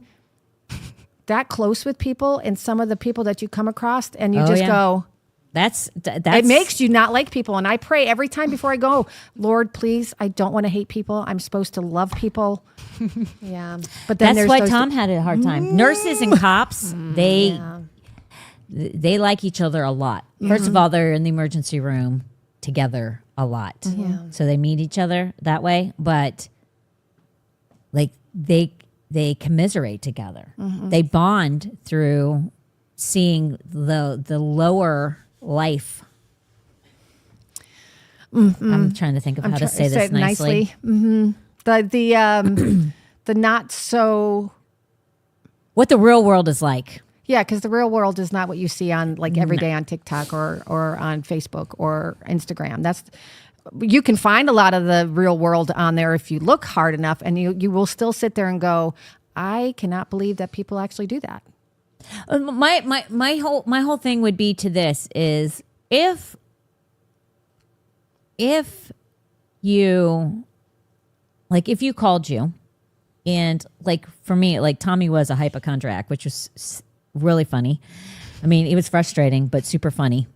that close with people and some of the people that you come across and you go, That's it makes you not like people. And I pray every time before I go, Lord, please, I don't want to hate people. I'm supposed to love people. Yeah. But then that's there's why those Tom had a hard time. Nurses and cops, they like each other a lot. First of all, they're in the emergency room together a lot. So they meet each other that way, but like they commiserate together. They bond through seeing the lower life. I'm trying to think of how to say this it nicely. The not so. What the real world is like. Yeah, because the real world is not what you see on like every day on TikTok or on Facebook or Instagram. You can find a lot of the real world on there if you look hard enough, and you will still sit there and go, I cannot believe that people actually do that. My whole thing would be to this is if you called you, and like for me, like Tommy was a hypochondriac, which was really funny. I mean, it was frustrating, but super funny.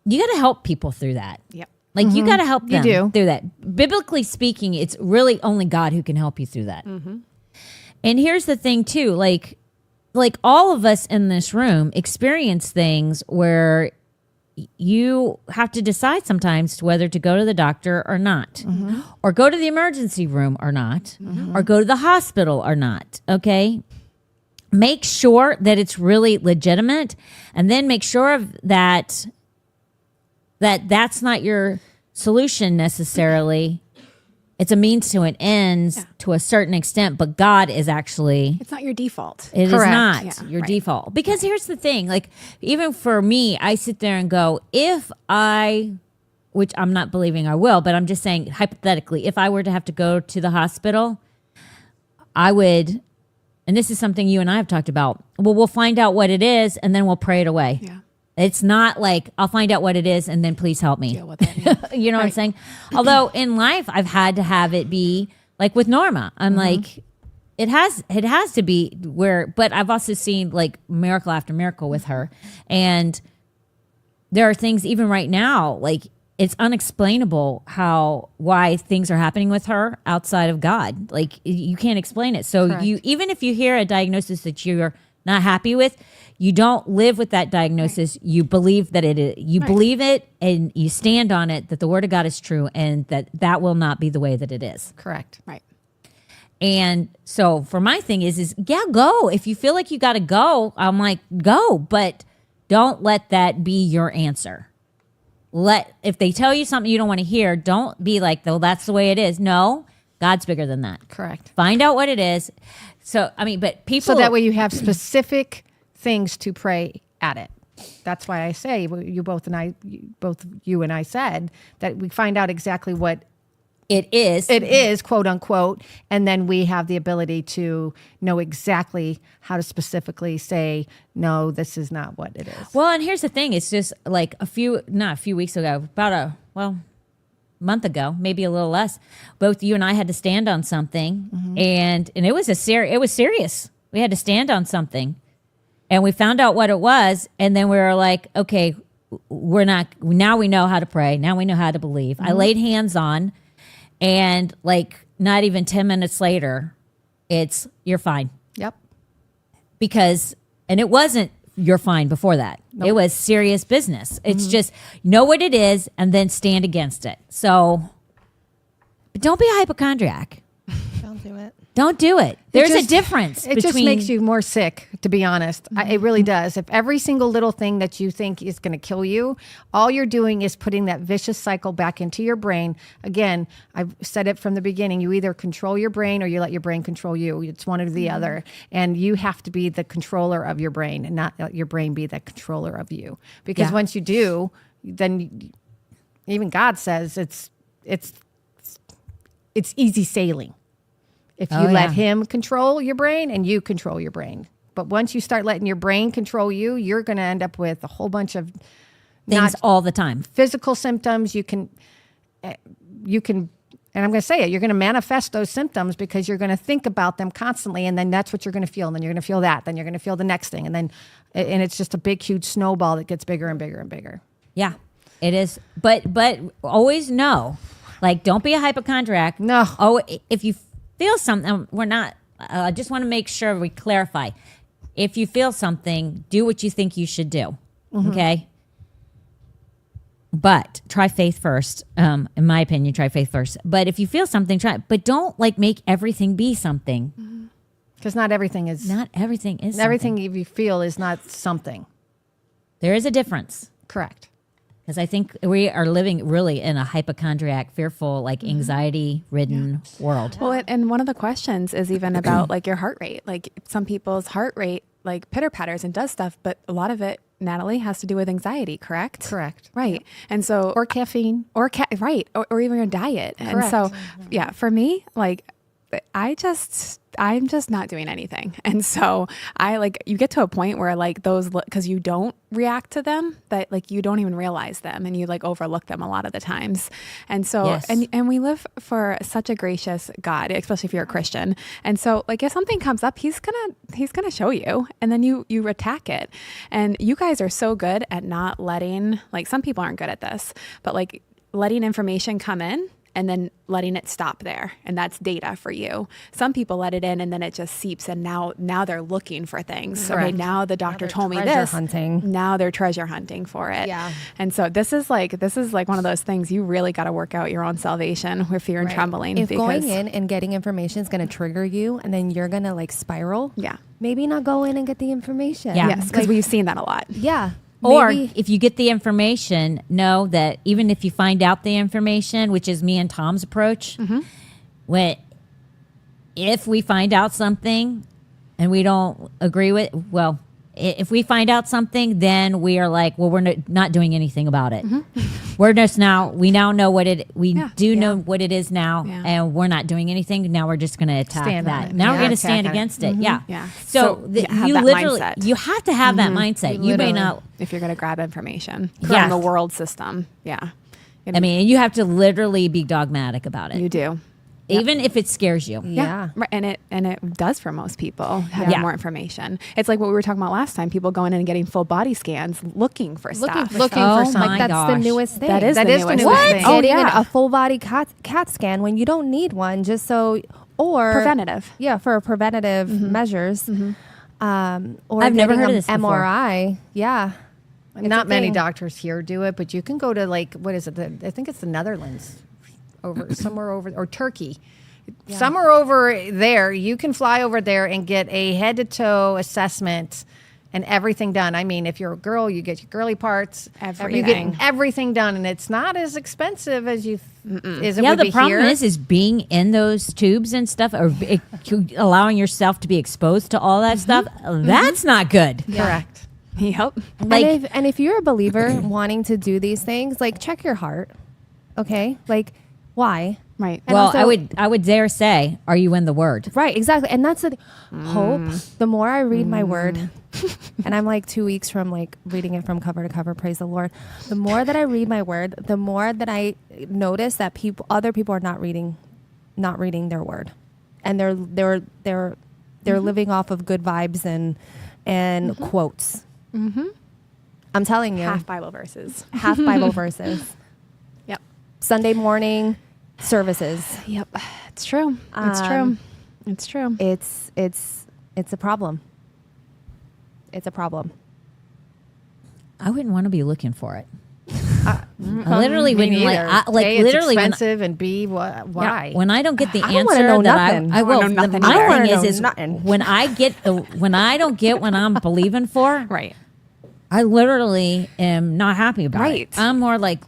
You got to help people through that. Yep. Like you got to help them do. through that. Biblically speaking, it's really only God who can help you through that. And here's the thing too, like all of us in this room experience things where you have to decide sometimes whether to go to the doctor or not, or go to the emergency room or not, or go to the hospital or not. Okay. Make sure that it's really legitimate, and then make sure that that's not your solution necessarily. It's a means to an end to a certain extent, but God is actually... It's not your default. It is Correct. not your default. Because here's the thing, like, even for me, I sit there and go, which I'm not believing I will, but I'm just saying hypothetically, if I were to have to go to the hospital, I would, and this is something you and I have talked about, well, we'll find out what it is and then we'll pray it away. Yeah. It's not like I'll find out what it is and then please help me. Deal with it. Yeah. You know what I'm saying? Although in life I've had to have it be like with Norma. I'm like, it has to be where, but I've also seen like miracle after miracle with her. And there are things even right now, like it's unexplainable why things are happening with her outside of God. Like you can't explain it. So Correct. even if you hear a diagnosis that you're not happy with, you don't live with that diagnosis. Right. You believe that it is. You believe it, and you stand on it. That the Word of God is true, and that will not be the way that it is. Correct. Right. And so, for my thing is go. If you feel like you got to go, I'm like, go, but don't let that be your answer. If they tell you something you don't want to hear, don't be like, though, that's the way it is. No, God's bigger than that. Correct. Find out what it is. So, I mean, but people. So that way you have specific things to pray at it. That's why I say both you and I said that we find out exactly what it is, quote unquote, and then we have the ability to know exactly how to specifically say, no, this is not what it is. Well, and here's the thing. It's just like not a few weeks ago, about a month ago, maybe a little less, both you and I had to stand on something, and it was it was serious. We had to stand on something. And we found out what it was, and then we were like, okay, now we know how to pray. Now we know how to believe. I laid hands on, and like not even 10 minutes later, you're fine. Yep. And it wasn't you're fine before that. Nope. It was serious business. It's just know what it is and then stand against it. So, but don't be a hypochondriac. Don't do it. Don't do it. There's a difference. It just makes you more sick, to be honest. It really does. If every single little thing that you think is going to kill you, all you're doing is putting that vicious cycle back into your brain. Again, I've said it from the beginning. You either control your brain or you let your brain control you. It's one or the other. And you have to be the controller of your brain and not let your brain be the controller of you. Because once you do, then even God says it's easy sailing. If you let him control your brain and you control your brain. But once you start letting your brain control you, you're going to end up with a whole bunch of things all the time. Physical symptoms. You can, and I'm going to say it, you're going to manifest those symptoms because you're going to think about them constantly, and then that's what you're going to feel. And then you're going to feel that. Then you're going to feel the next thing. And it's just a big, huge snowball that gets bigger and bigger and bigger. Yeah, it is. But always know, like, don't be a hypochondriac. No. Oh, if you feel something, we're not, I just want to make sure we clarify. If you feel something, do what you think you should do. Okay? But try faith first. In my opinion, try faith first. But if you feel something, but don't like make everything be something. Because not everything is everything is everything something. you feel is not something. There is a difference. Correct. Because I think we are living really in a hypochondriac, fearful, like anxiety-ridden world. Well, and one of the questions is even about like your heart rate. Like some people's heart rate like pitter patters and does stuff, but a lot of it, Natalie, has to do with anxiety, correct? Correct. Right. And so, Or caffeine. right. Or even your diet. And so, yeah, for me, like, I'm just not doing anything. And so I like, you get to a point where like those, cause you don't react to them, that like you don't even realize them and you like overlook them a lot of the times. And so, Yes. and we live for such a gracious God, especially if you're a Christian. And so like if something comes up, he's gonna show you, and then you attack it. And you guys are so good at not letting, like some people aren't good at this, but like letting information come in and then letting it stop there. And that's data for you. Some people let it in and then it just seeps, and now they're looking for things. Okay, Correct. now the doctor told me treasure this. hunting. Now they're treasure hunting for it. Yeah. And so this is like one of those things you really got to work out your own salvation with fear and trembling. If going in and getting information is going to trigger you, and then you're going to like spiral, Yeah. maybe not go in and get the information. Yeah. Yes, because we've seen that a lot. Yeah. Or Maybe- if you get the information, know that even if you find out the information, which is me and Tom's approach, if we find out something and we don't agree with, well, if we find out something, then we are like, well, we're not doing anything about it. We now know what it, know what it is now, Yeah. and we're not doing anything. Now we're just going to attack Stand on that. it. Now we're Yeah. going to Attack stand on it. against it. Yeah. Yeah. So, have you that literally, mindset. you have to have that mindset. You may Literally. not. If you're going to grab information Yeah. from the world system. Yeah. I mean, you have to literally be dogmatic about it, You do. even if it scares you. Yeah. Right. And it does for most people have Yeah. more information. It's like what we were talking about last time, people going in and getting full body scans looking for stuff. looking Oh for my something. That's the gosh. newest thing. That is That the is the newest newest thing. thing. Oh, Getting yeah. a full body CAT scan when you don't need one, just so, or Preventative. Yeah, for preventative measures. Or I've never getting heard of a this before. MRI. Yeah. Not a many thing. doctors here do it, but you can go to like, what is it? I think it's the Netherlands, somewhere over, or Turkey. Somewhere over there, you can fly over there and get a head to toe assessment and everything done. I mean, if you're a girl, you get your girly parts. You Everything. get everything done, and it's not as expensive as you as it Yeah, would the be problem here. is being in those tubes and stuff, or allowing yourself to be exposed to all that stuff. That's not good. Correct. Yep. Like, and if you're a believer wanting to do these things, like check your heart. Okay? Like why? Right. And well, also- I would dare say, are you in the Word? Right, exactly. And that's the hope. The more I read my word, and I'm like 2 weeks from like reading it from cover to cover, praise the Lord. The more that I read my word, the more that I notice that other people are not reading their word. And they're living off of good vibes and quotes. I'm telling you. Half Bible verses. Half Bible verses. Yep. Sunday morning services. Yep. It's true. It's true. It's true. It's a problem. It's a problem. I wouldn't want to be looking for it. I literally Me wouldn't like. neither. Like A, literally, it's when, expensive, and B, why? when I don't get the I don't wanna answer know that nothing. I will. I wanna know nothing My either. thing I wanna is know nothing. when I don't get what I'm believing for, Right. I literally am not happy about Right. it. I'm more like,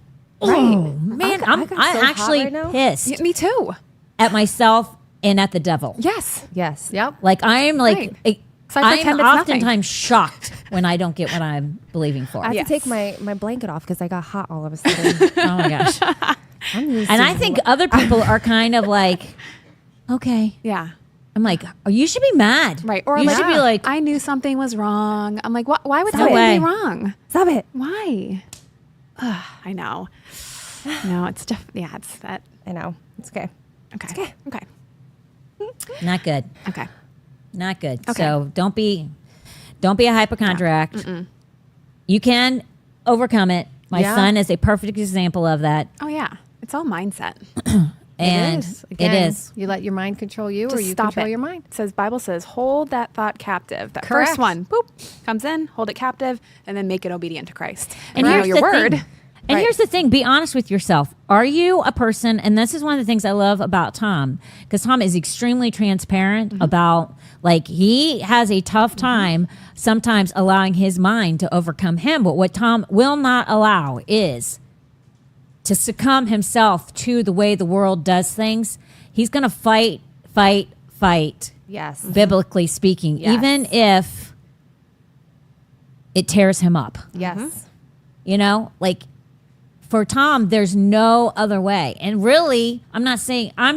oh Right. man, I I'm got so hot actually right now. pissed Yeah, me too. at myself and at the devil. Yes. Yes. Yep. Like I am like. Right. So I pretend I'm it's nothing. oftentimes shocked when I don't get what I'm believing for. I have Yes. to take my blanket off because I got hot all of a sudden. Oh my gosh. I'm used And to I think other people are kind of like, okay. Yeah. I'm like, oh, you should be mad. Right. Or you like, should be like, I knew something was wrong. I'm like, why would No something way. be wrong? Stop it. Why? Ugh, I know. No, it's just, yeah, it's that. I know. It's okay. Okay. Okay. not good. Okay. Not good. Okay. So don't be a hypochondriac. You can overcome it. My Yeah. son is a perfect example of that. Oh, yeah. It's all mindset. And it is. it Again, is. You let your mind control you, or Just you stop control it. your mind. It says, Bible says, hold that thought captive. That Correct. first one, boop, comes in, hold it captive, and then make it obedient to Christ. And you know here's your the word. thing. And Right. here's the thing, be honest with yourself. Are you a person, and this is one of the things I love about Tom, because Tom is extremely transparent about, like, he has a tough time sometimes allowing his mind to overcome him. But what Tom will not allow is to succumb himself to the way the world does things. He's going to fight, Yes. biblically speaking, Yes. even if it tears him up. Yes. You know, like, for Tom, there's no other way. And really, I'm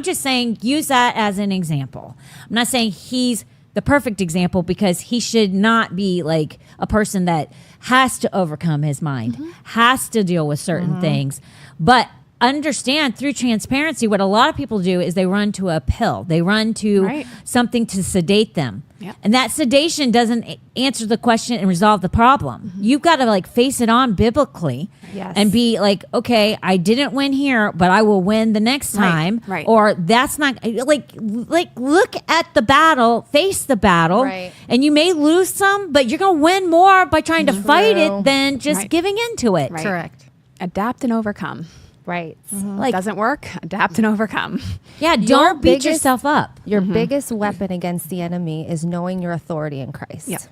just saying use that as an example. I'm not saying he's the perfect example, because he should not be like a person that has to overcome his mind, has to deal with certain things. But understand, through transparency, what a lot of people do is they run to a pill. They run to Right. something to sedate them. Yep. And that sedation doesn't answer the question and resolve the problem. You've got to like face it on biblically. Yes. And be like, okay, I didn't win here, but I will win the next time. right. Or that's not like look at the battle, face the battle, Right. and you may lose some, but you're gonna win more by trying to fight True. it than just Right. giving into it. Right. Correct. Adapt and overcome. Right. Like, Doesn't work, adapt and overcome. yeah, Your don't beat biggest- yourself up. Your biggest weapon against the enemy is knowing your authority in Christ. Yep.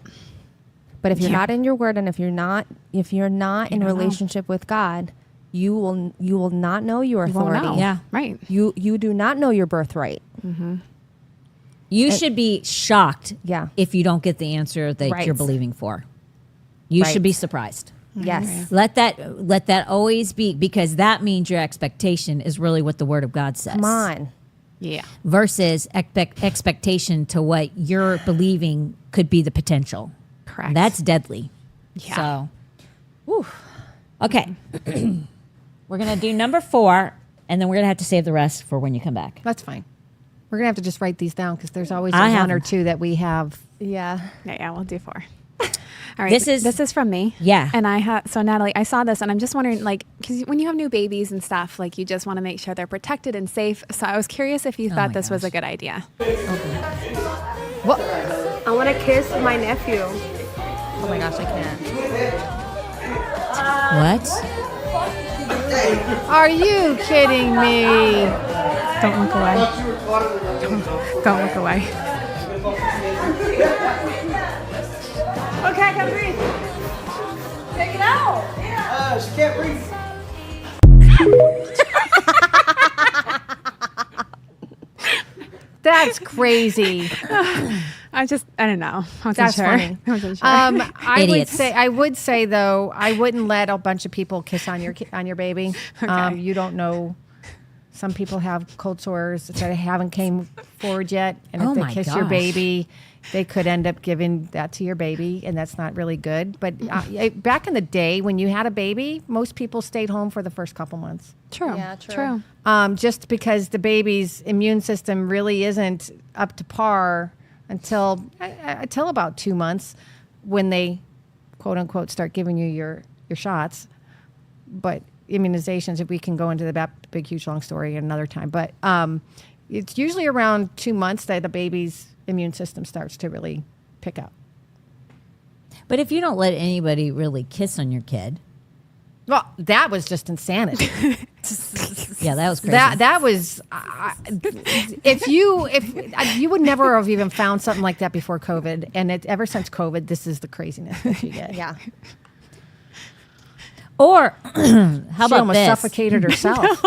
But if you're Yeah. not in your word, and if you're not in don't know. relationship with God, you will not know your You won't authority. know. Yeah. Right. You do not know your birthright. You should be shocked Yeah. if you don't get the answer that Right. you're believing for. You Right. should be surprised. Yes. Let that always be, because that means your expectation is really what the word of God says. Come on. Yeah. Versus expectation to what you're believing could be the potential. Correct. That's deadly. Yeah. So, whew. Okay. We're going to do number 4, and then we're going to have to save the rest for when you come back. That's fine. We're going to have to just write these down because there's always I one have or them. two that we have. Yeah. Yeah, we'll do 4. All right. This is from me. Yeah. And so Natalie, I saw this and I'm just wondering, like, because when you have new babies and stuff, like, you just want to make sure they're protected and safe. So I was curious if you thought my this was a gosh. good idea. What? I want to kiss my nephew. Oh my gosh, I can't. What? Are you kidding me? Don't look away. Don't look away. Okay, I can breathe. Take it out. She can't breathe. That's crazy. I don't know. I wasn't That's sure. funny. I wasn't sure. Idiots. I would say though, I wouldn't let a bunch of people kiss on your baby. Okay. You don't know. Some people have cold sores that haven't came forward yet, and Oh if they my kiss your gosh. baby, they could end up giving that to your baby, and that's not really good. But back in the day, when you had a baby, most people stayed home for the first couple months. True. Yeah, true. Just because the baby's immune system really isn't up to par until about 2 months, when they quote unquote start giving you your shots. But immunizations, if we can go into the big huge long story another time, but it's usually around 2 months that the baby's immune system starts to really pick up. But if you don't let anybody really kiss on your kid, Well, that was just insanity. yeah, that was crazy. That was if you would never have even found something like that before COVID, and ever since COVID, this is the craziness that you get. Yeah. Or how She about almost this? suffocated herself.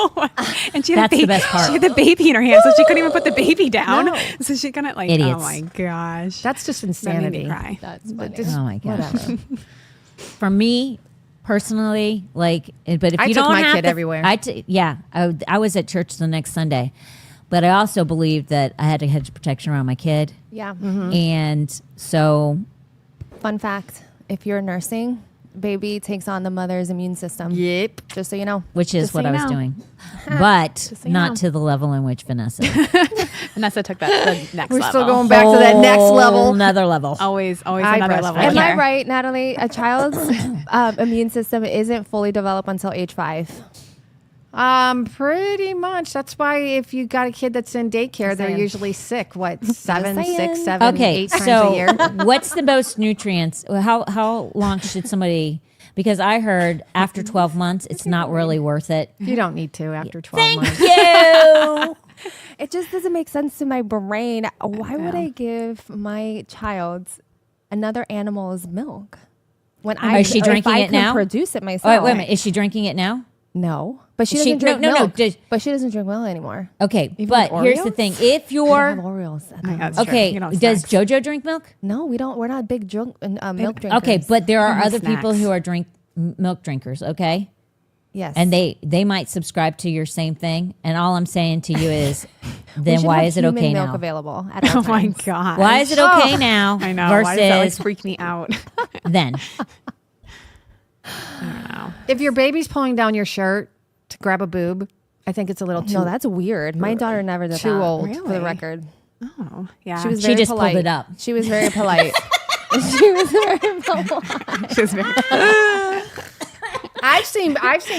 And she had That's the best part. She had the baby in her hand, so she couldn't even put the baby down. No. So she couldn't, like, Idiots. oh my gosh. That's just That made insanity. me cry. That's funny. Just Oh my gosh. whatever. For me personally, like, but if I you took don't my have kid to- everywhere. I was at church the next Sunday, but I also believed that I had to hedge protection around my kid, Yeah. and so Fun fact: if you're nursing, baby takes on the mother's immune system. Yep. Just so you know. which is Just so what you I was know. doing, but so you not know. to the level in which Vanessa. Vanessa took that to the next We're level. still going back to that next level. Another level. Always I another breastfeed. level. Am I care. right, Natalie? A child's immune system isn't fully developed until age 5. Pretty much. That's why if you got a kid that's in daycare, they're saying. usually sick. What, 7, saying. 6, 7, Okay, 8 times so a year? what's the most nutrients? How long should somebody? because I heard after 12 months, it's not really worth it. You don't need to after 12 months. You. It just doesn't make sense to my brain. Why would I give my child another animal's milk when Is she drinking it now? Produce it Oh, myself. wait a minute. Is she drinking it now? No, but she She- doesn't drink no, no, milk. just- but she doesesn't drink milk anymore. Okay, Even but with here's the Oreos? thing: if We don't have you're Oreos. at Oh my home. God, that's true. okay, You know, does snacks. JoJo drink milk? No, we don't. We're not big milk drinkers. Okay, but there are have other people snacks. who are milk drinkers. Okay, yes, and they might subscribe to your same thing. And all I'm saying to you is, We then should why have is it human okay milk now? available at all Oh my times. God. Why is it okay now I know. Why does that like versus freak me out? then? If your baby's pulling down your shirt to grab a boob, I think it's a little too No, that's weird. My daughter never did too that. old. For the Really? record. Oh, yeah. She was She very just polite. pulled it up. She was very polite. She was very polite. She was very I've seen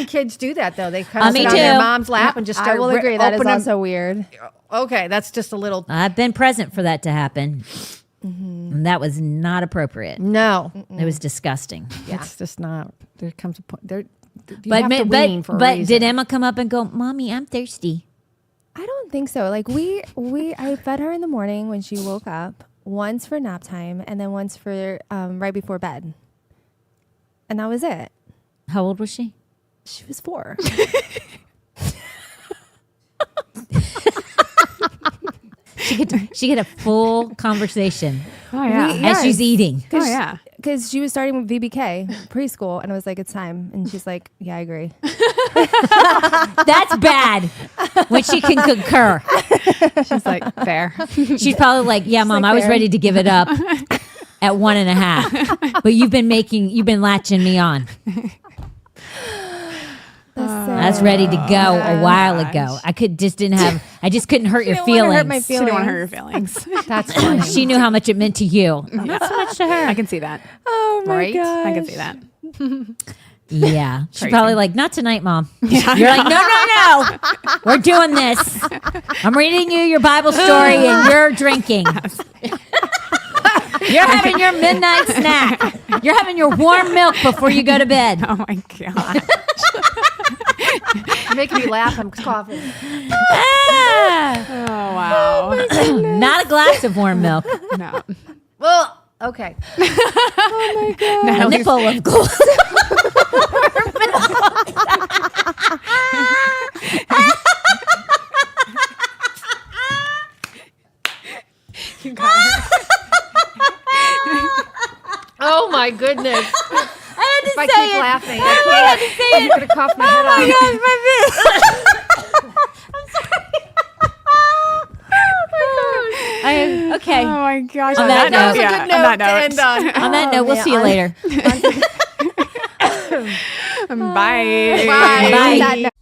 kids do that though. They kind of Me sit on their too. mom's lap and just start I will agree. That is opening- also weird. Okay, that's just a little I've been present for that to happen. And that was not appropriate. no. It was disgusting. It's just not. There comes a point. There, you But have to wean for a but reason. did Emma come up and go, "Mommy, I'm thirsty"? I don't think so. Like I fed her in the morning when she woke up, once for nap time, and then once for right before bed. And that was it. How old was she? She was 4. She get a full conversation Oh, yeah. as she's eating. Oh, yeah. Because she was starting with VBK preschool, and I was like, "It's time." And she's like, "Yeah, I agree." That's bad. When she can concur, She's like, fair. she's probably like, "Yeah, Mom, like I was there. ready to give it up at 1.5, but you've been latching me on. I was ready to go a while ago. I just couldn't hurt your didn't wanna feelings. hurt my She didn't want to hurt your feelings. That's funny. She knew how much it meant to you. Not so much to her. I can see that. Oh my Right? god! I can see that. Yeah. She's Crazy. probably like, not tonight, Mom. You're like, no. We're doing this. I'm reading you your Bible story and you're drinking. You're having your midnight snack. You're having your warm milk before you go to bed. Oh my God. You're making me laugh. I'm coughing. Ah, Oh, wow. not a glass of warm milk. No. Well, okay. A nipple of glass. You got her. Oh my goodness. I If I had to keep say it. laughing, I had to I say can't. I'm it. gonna cough my head off. Gosh, my okay. Oh my gosh. On that That was note, a good note to end on. On that note, we'll see you later. Bye. Bye. Bye. That